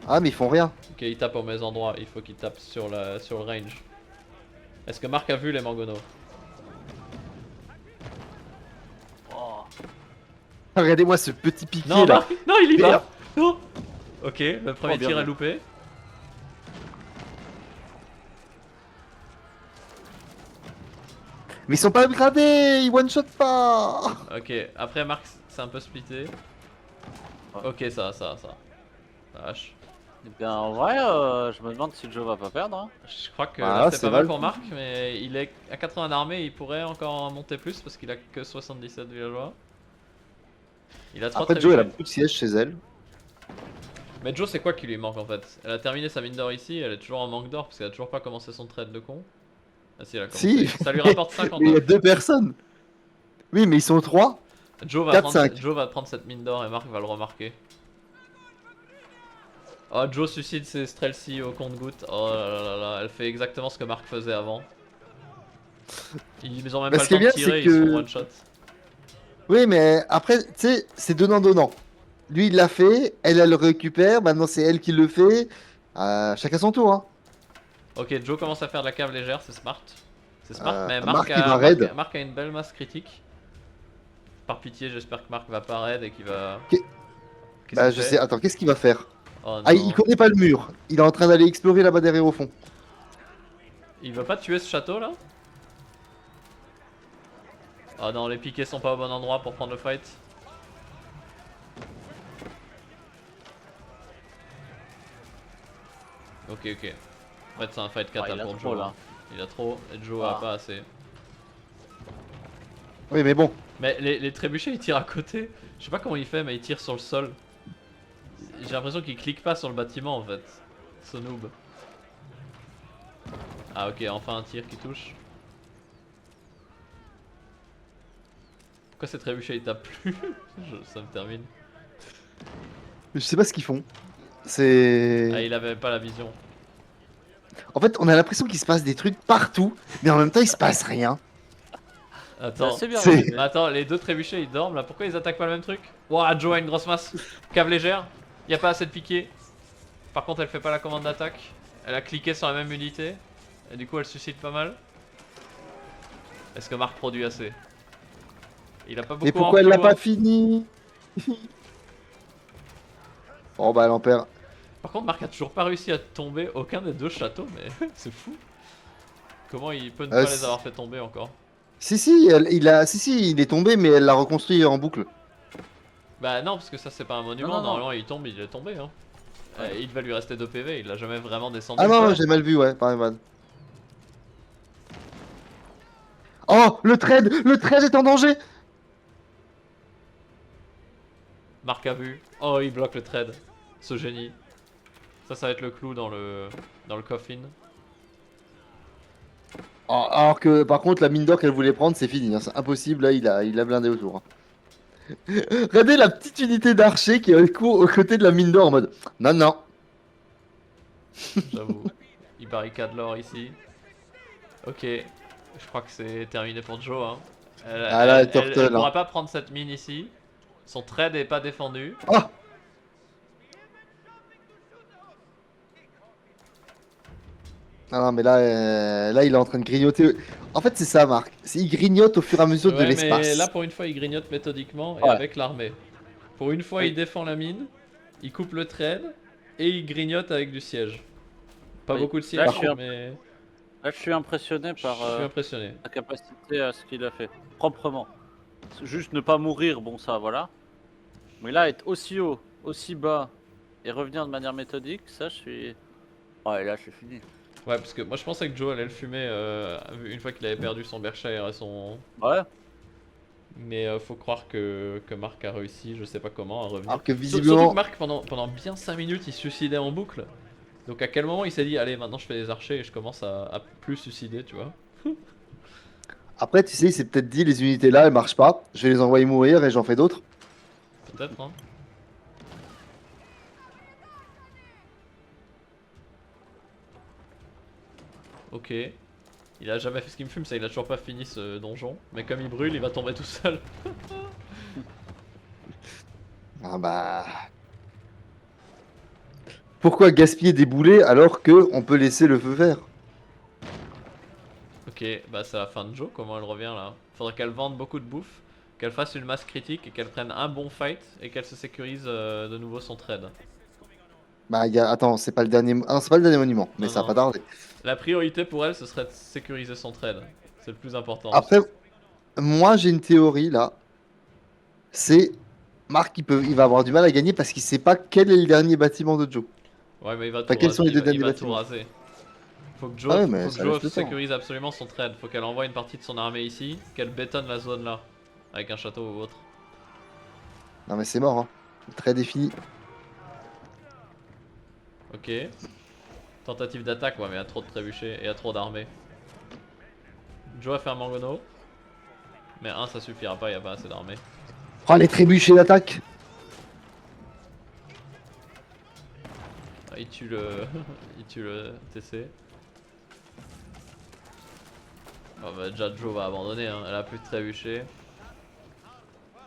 Ah, mais ils font rien. Ok, ils tapent au mauvais endroit. Il faut qu'ils tapent sur le range. Est-ce que Marc a vu les mangonos? Oh. Regardez-moi ce petit piqué Non, là. Marc, non, il y Merde. va. Non. Ok, le premier Oh, bien tir est vu. loupé. Mais ils sont pas upgradés, ils one shot pas. Ok, après Marc c'est un peu splitté. Ok, ça. Vache. Eh bien, en vrai, je me demande si Joe va pas perdre. Hein. Je crois que Ah, là c'est c'est pas mal mal. pour Marc, mais il est à 80 d'armée, il pourrait encore monter plus parce qu'il a que 77 villageois. Il a 3 Après, Joe, elle a beaucoup de sièges chez elle. Mais Joe, c'est quoi qui lui manque en fait? Elle a terminé sa mine d'or ici, elle est toujours en manque d'or parce qu'elle a toujours pas commencé son trade de con. Ah si, elle a commencé. Si. Ça lui rapporte Mais il y a 59. 2 personnes. Oui, mais ils sont 3. Joe va, 4, prendre, 5. Joe va prendre cette mine d'or et Marc va le remarquer. Oh, Joe suicide ses Strelcy au compte-goutte. Oh là là là, elle fait exactement ce que Marc faisait avant. Ils ont même Bah, pas ce le qui temps est de bien, tirer, c'est ils sont que- one shot. Oui, mais après, tu sais, c'est donnant-donnant. Lui, il l'a fait, elle le récupère, maintenant c'est elle qui le fait. Chacun son tour, hein. Ok, Joe commence à faire de la cave légère, c'est smart. C'est smart, mais Marc, Marc il va a, raid. Marc a une belle masse critique. Par pitié, j'espère que Marc va pas raid et qu'il va. Ok. Qu'est-ce Bah, qu'il je fait? sais, attends, qu'est-ce qu'il va faire? Oh Ah, non. il connaît pas le mur. Il est en train d'aller explorer là-bas derrière au fond. Il veut pas tuer ce château là? Oh non, les piquets sont pas au bon endroit pour prendre le fight. Ok. En fait, c'est un fight Ouais, kata il a pour trop, Joe. là. Il a trop, et Joe Ah. a pas assez. Oui, mais bon. Mais les trébuchets ils tirent à côté. Je sais pas comment il fait, mais il tire sur le sol. J'ai l'impression qu'il clique pas sur le bâtiment en fait. Ce noob. Ah ok, enfin un tir qui touche. Pourquoi ces trébuchets ils tapent plus? Ça me termine. Je sais pas ce qu'ils font. C'est. Ah, il avait pas la vision. En fait, on a l'impression qu'il se passe des trucs partout, mais en même temps, il se passe rien. Attends. C'est bien. c'est- résumé. Attends, les deux trébuchets ils dorment là, pourquoi ils attaquent pas le même truc? Ouah, Joe a une grosse masse. Cave légère, y a pas assez de piqué. Par contre, elle fait pas la commande d'attaque. Elle a cliqué sur la même unité. Et du coup, elle suscite pas mal. Est-ce que Marc produit assez? Il a pas beaucoup Mais en pourquoi elle l'a Q, pas hein. fini? Oh bah elle en perd. Par contre, Marc a toujours pas réussi à tomber aucun des deux châteaux, mais c'est fou. Comment il peut ne pas les avoir fait tomber encore? Si, il est tombé, mais elle l'a reconstruit en boucle. Bah non, parce que ça c'est pas un Non, monument, non, non. normalement il tombe, il est tombé hein. Ouais. Il devait lui rester 2 PV, il l'a jamais vraiment descendu. Ah non, j'ai mal vu, ouais, pareil, man. Oh, le trade est en danger. Marc a vu. Oh, il bloque le trade. Ce génie. Ça va être le clou dans le coffin. Oh, alors que par contre, la mine d'or qu'elle voulait prendre, c'est fini, hein, c'est impossible, là, il a blindé autour. Hein. Regardez la petite unité d'archer qui est aux côtés de la mine d'or en mode non, non. J'avoue. Il barricade l'or ici. Ok. Je crois que c'est terminé pour Joe. Hein. Ah là, elle turtle. Pourra Hein. pas prendre cette mine ici. Son trade est pas défendu. Oh. Ah non, mais là, là, il est en train de grignoter. En fait, c'est ça, Marc. Il grignote au fur et à mesure de Ouais, mais là l'espace. pour une fois il grignote méthodiquement et Ouais. avec l'armée. Pour une fois Oui. il défend la mine, il coupe le trade et il grignote avec du siège. Pas Oui. beaucoup de Là, siège, je suis mais Là, je suis impressionné par je suis impressionné. la capacité à ce qu'il a fait. Proprement. Juste ne pas mourir, bon ça, voilà. Mais là, être aussi haut, aussi bas, et revenir de manière méthodique, ça, je suis... Ouais, là, c'est fini. Ouais, parce que moi je pensais que Joe allait le fumer une fois qu'il avait perdu son Berkshire et son... Ouais. Mais faut croire que Marc a réussi, je sais pas comment, à revenir. Alors que Surtout que visiblement. Marc, pendant bien 5 minutes, il suicidait en boucle. Donc à quel moment il s'est dit, allez, maintenant je fais des archers et je commence à plus suicider, tu vois. Après, tu sais, il s'est peut-être dit les unités là, elles marchent pas. Je vais les envoyer mourir et j'en fais d'autres. Peut-être, hein. Ok. Il a jamais fait ce qu'il me fume, ça il a toujours pas fini ce donjon. Mais comme il brûle, il va tomber tout seul. Ah bah. Pourquoi gaspiller des boulets alors que on peut laisser le feu vert? Ok, bah c'est la fin de Joe, comment elle revient là? Faudrait qu'elle vende beaucoup de bouffe, qu'elle fasse une masse critique et qu'elle prenne un bon fight et qu'elle se sécurise de nouveau son trade. Bah, attends, c'est pas le dernier. Ah non, c'est pas le dernier monument, mais Non, ça a pas non. tardé. La priorité pour elle, ce serait de sécuriser son trade. C'est le plus important. Après, moi j'ai une théorie là. C'est Marc, il va avoir du mal à gagner parce qu'il sait pas quel est le dernier bâtiment de Joe. Ouais, mais il va tout Enfin, quels raser. sont les deux Il derniers va tout bâtiments? raser. Faut que Ah Joe, ouais, mais faut que ça Joe laisse le temps. sécurise absolument son trade. Faut qu'elle envoie une partie de son armée ici, qu'elle bétonne la zone là, avec un château ou autre. Non, mais c'est mort, hein. Très défini. Ok. Tentative d'attaque, ouais, mais il y a trop de trébuchés et il y a trop d'armées. Joe a fait un mangono. Mais un, ça suffira pas, il y a pas assez d'armées. Oh, les trébuchés d'attaque! Ah, il tue le. il tue le TC. Oh, bah, déjà, Joe va abandonner, hein. Elle a plus de trébuchés.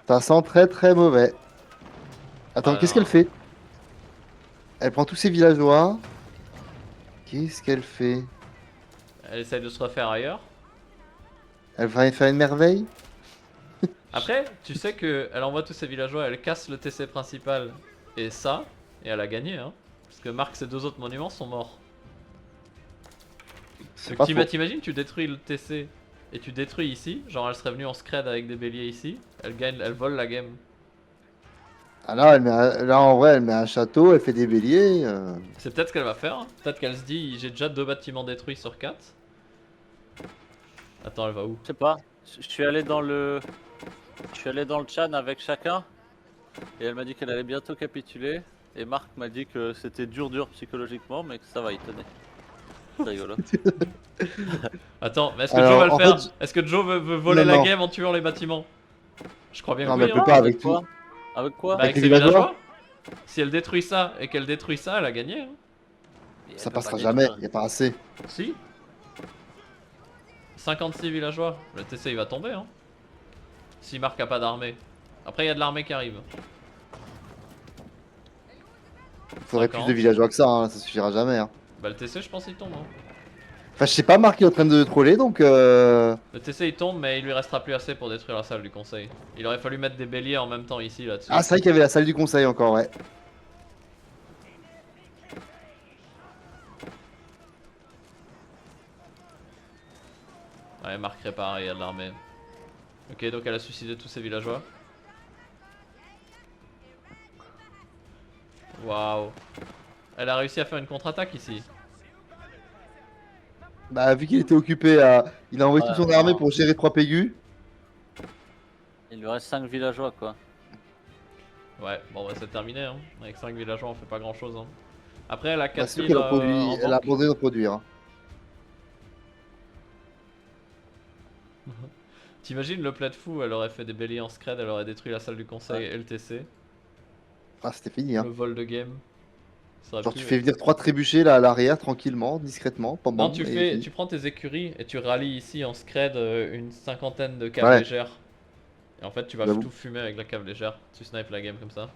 Ça sent très très mauvais. Attends, Ah, qu'est-ce qu'elle non. fait? Elle prend tous ses villageois. Qu'est-ce qu'elle fait? Elle essaye de se refaire ailleurs. Elle va faire une merveille? Après, tu sais que elle envoie tous ses villageois, elle casse le TC principal et ça, et elle a gagné, hein. Parce que Marc, ses deux autres monuments sont morts. C'est Donc pas faux. t'imagines, tu détruis le TC et tu détruis ici, genre elle serait venue en scred avec des béliers ici, elle gagne, elle vole la game. Ah là, là, en vrai, elle met un château, elle fait des béliers. C'est peut-être ce qu'elle va faire, hein. Peut-être qu'elle se dit j'ai déjà 2 bâtiments détruits sur 4. Attends, elle va où? Je sais pas. Je suis allé dans le... Je suis allé dans le chan avec chacun. Et elle m'a dit qu'elle allait bientôt capituler. Et Marc m'a dit que c'était dur psychologiquement, mais que ça va, il tenait. C'est rigolo. Attends, mais est-ce que Alors, Joe va le en faire? fait, Est-ce que Joe veut voler Non, la non. game en tuant les bâtiments? Je crois bien Non, que mais oui, elle peut hein. pas avec quoi? tout. Avec quoi? Bah, avec les ses villageois villageois. Si elle détruit ça et qu'elle détruit ça, elle a gagné, hein. Elle Ça peut passera pas jamais, détruire. y a pas assez. Si. 56 villageois. Le TC il va tomber, hein. Si Marc a pas d'armée. Après, il y a de l'armée qui arrive. Faudrait plus 50. de villageois que ça, hein, ça suffira jamais. Hein. Bah le TC je pense il tombe. Hein. Enfin, je sais pas, Marc est en train de troller, donc Le TC il tombe mais il lui restera plus assez pour détruire la salle du conseil. Il aurait fallu mettre des béliers en même temps ici là-dessus. Ah, c'est vrai qu'il y avait la salle du conseil encore, ouais. Ouais, Marc répare, il y a de l'armée. Ok, donc elle a suicidé tous ses villageois. Waouh. Elle a réussi à faire une contre-attaque ici. Bah, vu qu'il était occupé à. Il a envoyé toute son armée non. pour gérer 3 Pégus. Il lui reste 5 villageois quoi. Ouais, bon bah c'est terminé hein. Avec 5 villageois on fait pas grand chose hein. Après elle a Bah, c'est sûr 4000 qu'elle a produit. en Elle a banque. abandonné de produire. Hein. T'imagines le plat de fou, elle aurait fait des béliers en scred, elle aurait détruit la salle du conseil et le TC. Ah, c'était fini, hein. Le vol de game. Ça aurait Genre, pu, tu fais venir 3 trébuchets là à l'arrière, tranquillement, discrètement, pam Non, bam, tu et fais, fini. tu prends tes écuries et tu rallies ici en scred une cinquantaine de caves Ouais. légères. Et en fait, tu vas J'avoue. tout fumer avec la cave légère. Tu snipes la game comme ça.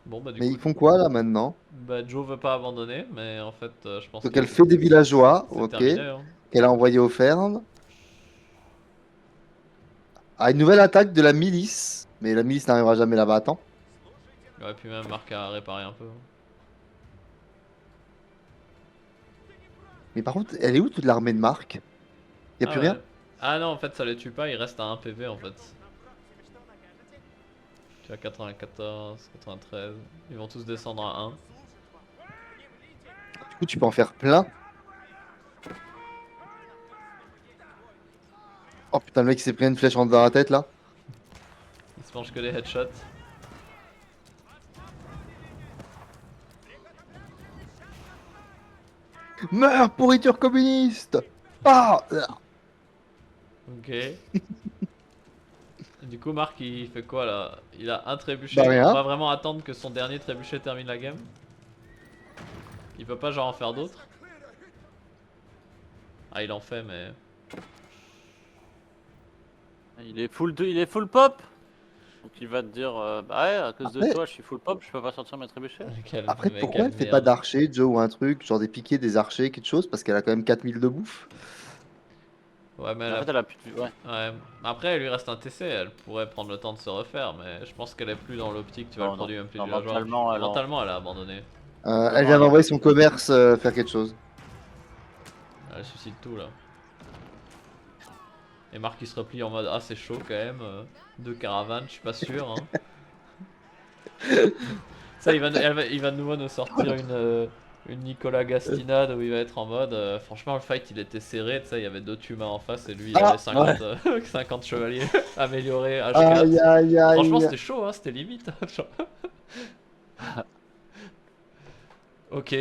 Bon bah du Mais coup, ils font quoi là maintenant? bah Joe veut pas abandonner, mais en fait, je pense Donc, que elle fait des villageois, c'est ok, terminé. Hein. qu'elle a envoyés aux fermes. À une nouvelle attaque de la milice. Mais la milice n'arrivera jamais là-bas à temps. Il aurait pu même Marc à réparer un peu. Mais par contre, elle est où toute l'armée de Marc? Y a Ah plus ouais. rien? Ah non, en fait, ça les tue pas, il reste à 1 PV en fait. Tu as 94, 93, ils vont tous descendre à 1. Du coup, tu peux en faire plein. Oh putain, le mec il s'est pris une flèche dans la tête là. Il se mange que des headshots. Meurs, pourriture communiste! Ah! Ok. Du coup, Marc il fait quoi là? Il a un trébuchet. Bah, rien. On va vraiment attendre que son dernier trébuchet termine la game. Il peut pas genre en faire d'autres? Ah, il en fait, mais. Il est full pop. Donc il va te dire bah ouais, à cause de Après- toi je suis full pop, je peux pas sortir mes trébuchets. Après, Mais pourquoi quelle elle fait pas merde. d'archer, Joe, ou un truc, genre des piquets, des archers, quelque chose, parce qu'elle a quand même 4000 de bouffe. Ouais, mais Mais elle en a- fait elle a plus de... Ouais. Ouais. Après, il lui reste un TC, elle pourrait prendre le temps de se refaire, mais je pense qu'elle est plus dans l'optique, tu vas Non, le produire même plus non, de villageois. mentalement, Mentalement, elle a abandonné. Elle vient d'envoyer son commerce faire quelque chose. Elle suscite tout là. Et Marc il se replie en mode ah c'est chaud quand même, deux caravanes, je suis pas sûr. Hein. Ça il va de nouveau nous sortir une Nicolas Gastinade où il va être en mode franchement le fight il était serré, tu sais il y avait d'autres humains en face et lui il Ah, avait 50, 50 chevaliers améliorés H4. Aïe aïe aïe. Franchement c'était chaud hein, c'était limite. Genre. Ok,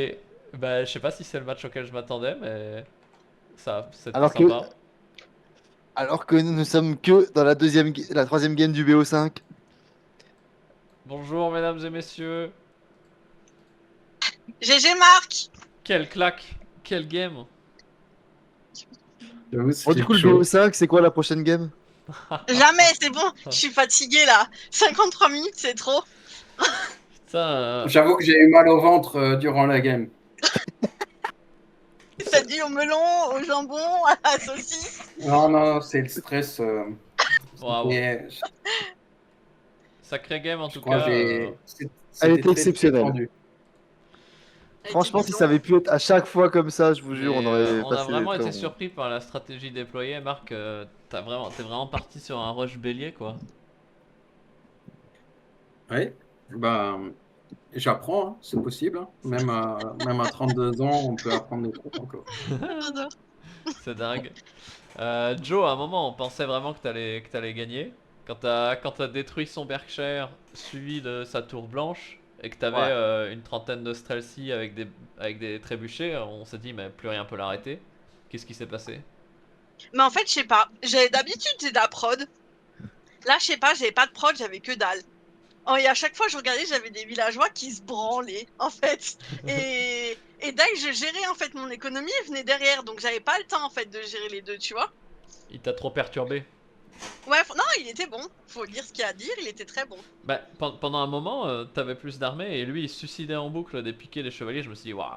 bah je sais pas si c'est le match auquel je m'attendais mais ça c'était Alors que, sympa. alors que nous ne sommes que dans la troisième game du BO5. Bonjour mesdames et messieurs. GG Marc. Quelle claque, quelle game. J'avoue, Bon, du coup, le BO5, c'est quoi la prochaine game? Jamais, c'est bon. Je suis fatiguée là. 53 minutes, c'est trop. Putain, J'avoue que j'ai eu mal au ventre durant la game. C'est dû au melon, au jambon, à la saucisse. Non, non, c'est le stress. waouh. Et Sacré game en je tout crois cas. que j'ai. Elle était C'était très, exceptionnelle. très tendu. Franchement, si ça avait pu être à chaque fois comme ça, je vous jure, on Mais, aurait on a passé vraiment des été temps. surpris par la stratégie déployée, Marc. T'es vraiment parti sur un rush bélier quoi. Oui, bah, j'apprends, hein, c'est possible. Hein. Même à 32 ans, on peut apprendre des trucs encore. J'adore. C'est dingue. Joe, à un moment, on pensait vraiment que t'allais gagner. Quand t'as détruit son Berkshire, suivi de sa tour blanche, et que t'avais Ouais. une trentaine de Strelcy avec des trébuchets, on s'est dit, mais plus rien peut l'arrêter. Qu'est-ce qui s'est passé? Mais en fait, je sais pas. D'habitude, j'ai de la prod. Là, je sais pas, j'avais pas de prod, j'avais que dalle. Oh, et à chaque fois, je regardais, j'avais des villageois qui se branlaient, en fait. Et dès que je gérais, en fait, mon économie, elle venait derrière. Donc, j'avais pas le temps, en fait, de gérer les deux, tu vois. Il t'a trop perturbé. Ouais, non, il était bon. Faut dire ce qu'il y a à dire, il était très bon. Bah, pendant un moment, t'avais plus d'armée et lui il se suicidait en boucle des piquets des chevaliers. Je me suis dit, waouh,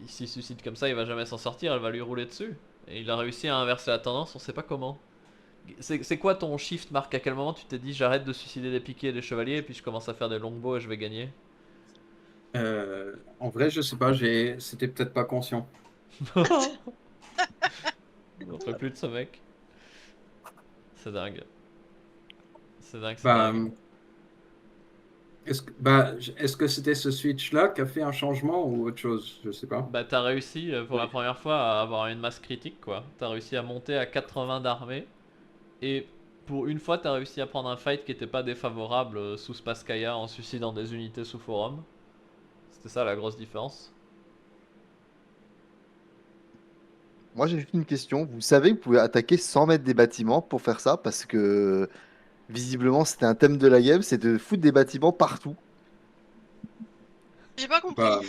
s'il se suicide comme ça, il va jamais s'en sortir, elle va lui rouler dessus. Et il a réussi à inverser la tendance, on sait pas comment. C'est quoi ton shift, Marc? À quel moment tu t'es dit, j'arrête de suicider des piquets des chevaliers et puis je commence à faire des longbows et je vais gagner? En vrai, je sais pas, c'était peut-être pas conscient. On peut plus de ce mec. C'est dingue. C'est dingue, c'est Bah, dingue. est-ce que c'était ce switch-là qui a fait un changement ou autre chose? Je sais pas. Bah t'as réussi pour la première fois à avoir une masse critique quoi. T'as réussi à monter à 80 d'armée. Et pour une fois t'as réussi à prendre un fight qui était pas défavorable sous Spasskaya en suicidant des unités sous forum. C'était ça la grosse différence. Moi, j'ai juste une question. Vous savez que vous pouvez attaquer sans mettre des bâtiments pour faire ça parce que visiblement, c'était un thème de la game, c'est de foutre des bâtiments partout. J'ai pas compris, Bah,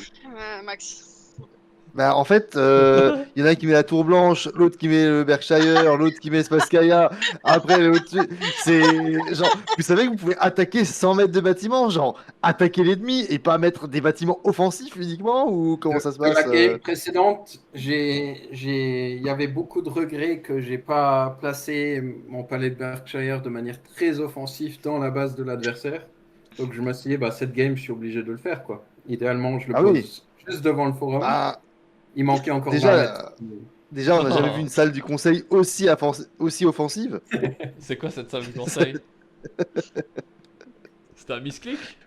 Max. Bah, en fait, il y en a qui met la tour blanche, l'autre qui met le Berkshire, l'autre qui met Spasskaya, après l'autre. C'est genre, vous savez que vous pouvez attaquer sans mettre de bâtiments, genre attaquer l'ennemi et pas mettre des bâtiments offensifs uniquement ou comment ça se de la passe game précédente, il y avait beaucoup de regrets que j'ai pas placé mon palais de Berkshire de manière très offensive dans la base de l'adversaire. Donc je me suis dit, bah, cette game, je suis obligé de le faire, quoi. Idéalement, je le Ah oui, pose juste devant le forum. bah Il manquait encore 20 mètres. déjà, déjà on n'a jamais vu une salle du conseil aussi offensive. C'est quoi cette salle du conseil? C'était un misclick?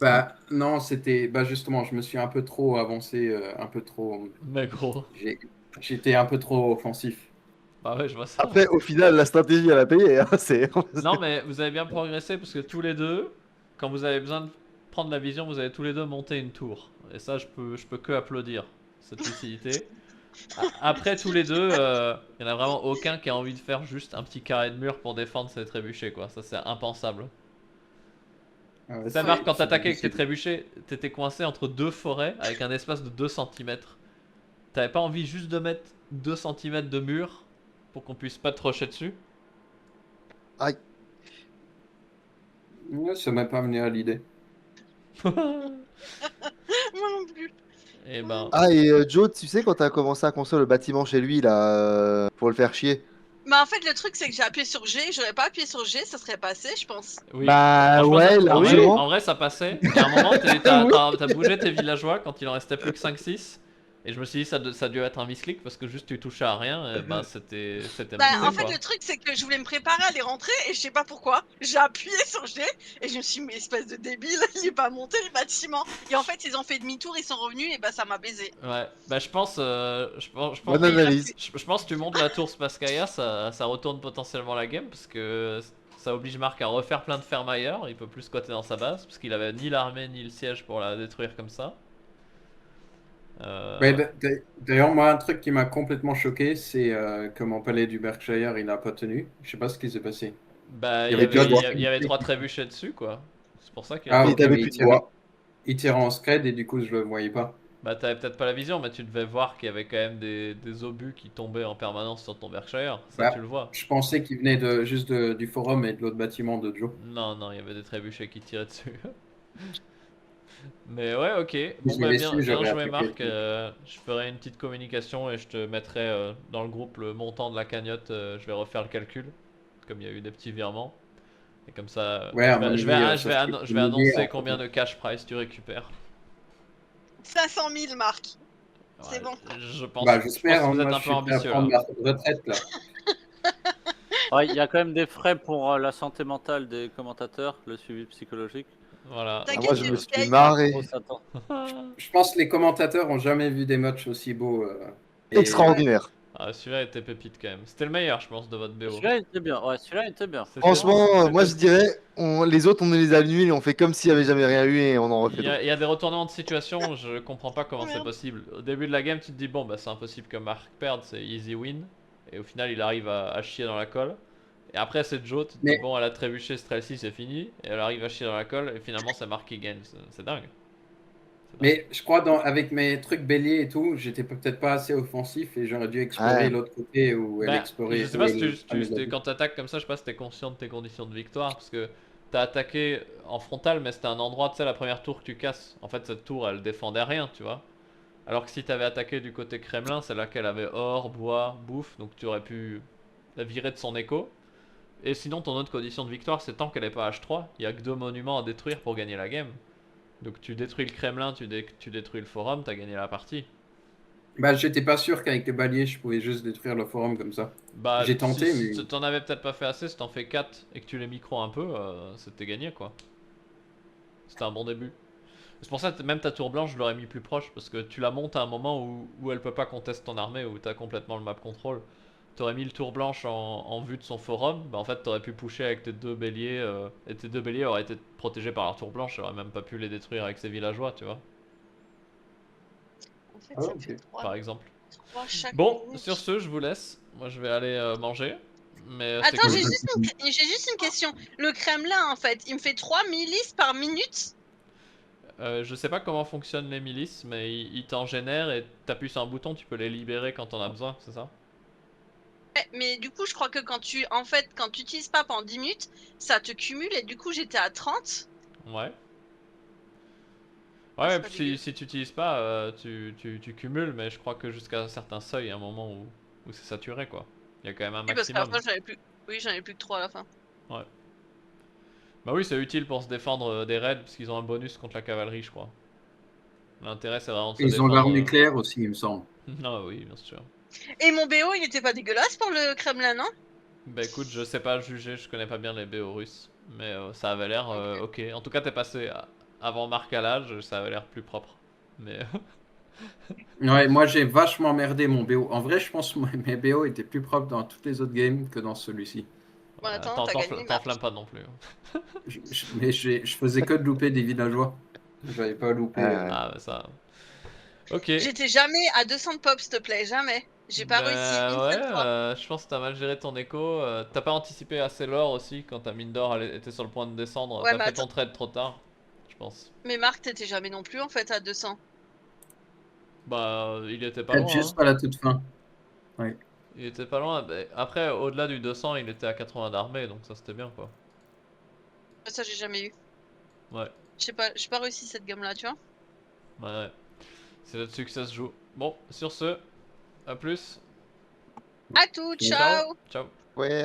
Bah, non, c'était. Bah, justement, je me suis un peu trop avancé, un peu trop. Mais gros. j'ai- J'étais un peu trop offensif. Bah ouais je vois ça. Après, au final, la stratégie, elle a payé, hein, c'est... Non mais vous avez bien progressé parce que tous les deux, quand vous avez besoin de prendre la vision, vous avez tous les deux monté une tour. Et ça je peux que applaudir cette lucidité. Après tous les deux, il y en a vraiment aucun qui a envie de faire juste un petit carré de mur pour défendre ses trébuchets quoi. Ça c'est impensable. Ouais, Ça marque quand c'est t'attaquais avec tes difficile. trébuchets, t'étais coincé entre deux forêts avec un espace de 2 centimètres. T'avais pas envie juste de mettre 2 centimètres de mur pour qu'on puisse pas te rusher dessus? Aïe. Ouais, ça m'est pas venu à l'idée. Moi non plus. Et ben, Ah, et Joe, tu sais, quand t'as commencé à construire le bâtiment chez lui, là, pour le faire chier. Mais en fait, le truc, c'est que j'ai appuyé sur G. J'aurais pas appuyé sur G, ça serait passé, je pense. oui. Bah Franchement, ouais, en largement. vrai, ça passait. Et à un moment, t'as bougé tes villageois quand il en restait plus que 5-6. Et je me suis dit, ça a dû être un misclick parce que juste tu touchais à rien. Et bah, c'était Bah, monté en fait, quoi. le truc, c'est que je voulais me préparer à les rentrer et je sais pas pourquoi. J'ai appuyé sur G et je me suis dit, mais espèce de débile, il est pas monté le bâtiment. Et en fait, ils ont fait demi-tour, ils sont revenus et bah, ça m'a baisé. Ouais, bah je pense, Bonne Et il a analyse. fait- je pense que tu montes la tour Spasskaya, ça retourne potentiellement la game parce que ça oblige Marc à refaire plein de fermailleurs, il peut plus squatter dans sa base parce qu'il avait ni l'armée ni le siège pour la détruire comme ça. Ouais, Euh, d'ailleurs, moi, un truc qui m'a complètement choqué, c'est que mon palais du Berkshire, il n'a pas tenu. Je sais pas ce qui s'est passé. Bah Il y avait déjà des il y avait unités 3 qui- trébuchets dessus quoi. C'est pour ça qu'il a Ah, pas Mais ok, tenu. t'avais mais plus de bois. il tirait en scred et du coup, je le voyais pas. Bah t'avais peut-être pas la vision mais tu devais voir qu'il y avait quand même des obus qui tombaient en permanence sur ton Berkshire, ça tu Bah, le vois. je pensais qu'il venait du forum et de l'autre bâtiment de Joe. Non, non, il y avait des trébuchets qui tiraient dessus. Mais ouais, ok. Si Bon, je bah l'avais bien, su, bien j'aurais joué, attaqué. Marc. Je ferai une petite communication et je te mettrai dans le groupe le montant de la cagnotte. Je vais refaire le calcul, comme il y a eu des petits virements. Et comme ça, Ouais, à mon avis, ça serait je une vais idée, annoncer en combien fait. de cash price tu récupères. 500 000, Marc. C'est Ouais, bon. Bah, je pense j'espère, que hein, vous êtes moi, un je peu suis prêt à ambitieux prendre là. ma retraite, là. Ouais, il y a quand même des frais pour la santé mentale des commentateurs, le suivi psychologique. Voilà, Ah, donc moi, T'inquiète, je je me le suis paye. C'est un marré. gros Satan. Je pense que les commentateurs ont jamais vu des matchs aussi beaux. Et Ouais. Extraordinaire. ah, celui-là était pépite quand même. C'était le meilleur, je pense, de votre BO. Celui-là il était bien, ouais, celui-là il était bien, franchement. Franchement, moi, C'était je dirais, les autres, on les a nuls et on fait comme s'il n'y avait jamais rien eu et on en refait il d'autres. y a des retournements de situation, je comprends pas comment c'est Merde. possible. Au début de la game, tu te dis, bon, bah c'est impossible que Marc perde, c'est easy win. Et au final, il arrive à chier dans la colle. Et après, c'est Joe, tu te dis, Mais bon, elle a trébuché, Strelsi, c'est fini. Et elle arrive à chier dans la colle, et finalement, c'est Marc qui gagne. C'est dingue. Mais je crois avec mes trucs béliers et tout, j'étais peut-être pas assez offensif et j'aurais dû explorer Ouais. l'autre côté où elle Bah, explorait. je sais où pas si quand t'attaques comme ça, je sais pas si t'es conscient de tes conditions de victoire, parce que t'as attaqué en frontal, mais c'était un endroit, tu sais, la première tour que tu casses. En fait, cette tour, elle défendait rien, tu vois. Alors que si t'avais attaqué du côté Kremlin, c'est là qu'elle avait or, bois, bouffe, donc tu aurais pu la virer de son écho. Et sinon, ton autre condition de victoire, c'est tant qu'elle est pas H3, il y a que 2 monuments à détruire pour gagner la game. Donc tu détruis le Kremlin, tu détruis le forum, t'as gagné la partie. Bah, j'étais pas sûr qu'avec le balier, je pouvais juste détruire le forum comme ça. Bah, J'ai tenté, si mais t'en avais peut-être pas fait assez, si t'en fais 4 et que tu les micros un peu, c'était gagné quoi. C'était un bon début. C'est pour ça que même ta tour blanche, je l'aurais mis plus proche, parce que tu la montes à un moment où elle peut pas contester ton armée, où t'as complètement le map control. T'aurais mis le tour blanche en vue de son forum, bah en fait t'aurais pu pusher avec tes 2 béliers, et tes 2 béliers auraient été protégés par leur tour blanche, t'aurais même pas pu les détruire avec ses villageois, tu vois, En fait, Ah, ça me ok. fait 3 par exemple. chaque Bon, minute. sur ce, je vous laisse. Moi je vais aller manger. Mais c'était Attends, cool. j'ai juste une question. Le Kremlin, en fait, il me fait 3 milices par minute? Je sais pas comment fonctionnent les milices, mais ils t'en génèrent et t'appuies sur un bouton, tu peux les libérer quand t'en as besoin, c'est ça? Ouais, mais du coup, je crois que en fait, quand tu utilises pas pendant 10 minutes, ça te cumule et du coup, j'étais à 30. Ouais. Ah, Ouais, c'est puis pas dégueu. si tu utilises pas, tu cumules, mais je crois que jusqu'à un certain seuil, il y a un moment où c'est saturé, quoi. Il y a quand même un Oui, parce qu'à la maximum. fin, j'en avais plus. Oui, j'en ai plus que 3 à la fin. Ouais. Bah oui, c'est utile pour se défendre des raids, parce qu'ils ont un bonus contre la cavalerie, je crois. L'intérêt, c'est vraiment de se Ils ont défendre. l'arme nucléaire aussi, il me semble. Non, oui, bien sûr. Et mon BO, il était pas dégueulasse pour le Kremlin, non? Bah écoute, je sais pas juger, je connais pas bien les BO russes, mais ça avait l'air Ok. ok. En tout cas, t'es passé avant marqualage, ça avait l'air plus propre. Mais Ouais, moi j'ai vachement merdé mon BO. En vrai, je pense que mes BO étaient plus propres dans toutes les autres games que dans celui-ci. Bon, attends, t'as gagné, t'enflamme Marc. pas non plus. Mais je faisais que de louper des villageois. J'avais pas loupé. Ah, bah ça. Ok. J'étais jamais à 200 de pop, s'il te plaît, jamais. J'ai pas réussi une Bah ouais, seule fois. je pense que t'as mal géré ton écho. T'as pas anticipé assez l'or aussi quand ta mine d'or était sur le point de descendre. Ouais, T'as mais fait attends. ton trade trop tard, je pense. Mais Marc, t'étais jamais non plus, en fait, à 200. Bah, il était pas Peut-être loin, hein. juste à la toute fin. Ouais. Il était pas loin. Bah, après, au-delà du 200, il était à 80 d'armée, donc ça c'était bien quoi. Ça, j'ai jamais eu. Ouais, Je sais pas, j'ai pas réussi cette gamme-là, tu vois. ouais. C'est là-dessus que ça se joue. Bon, sur ce, à plus. À tout, Ok. Ciao, ciao! ciao. Ouais.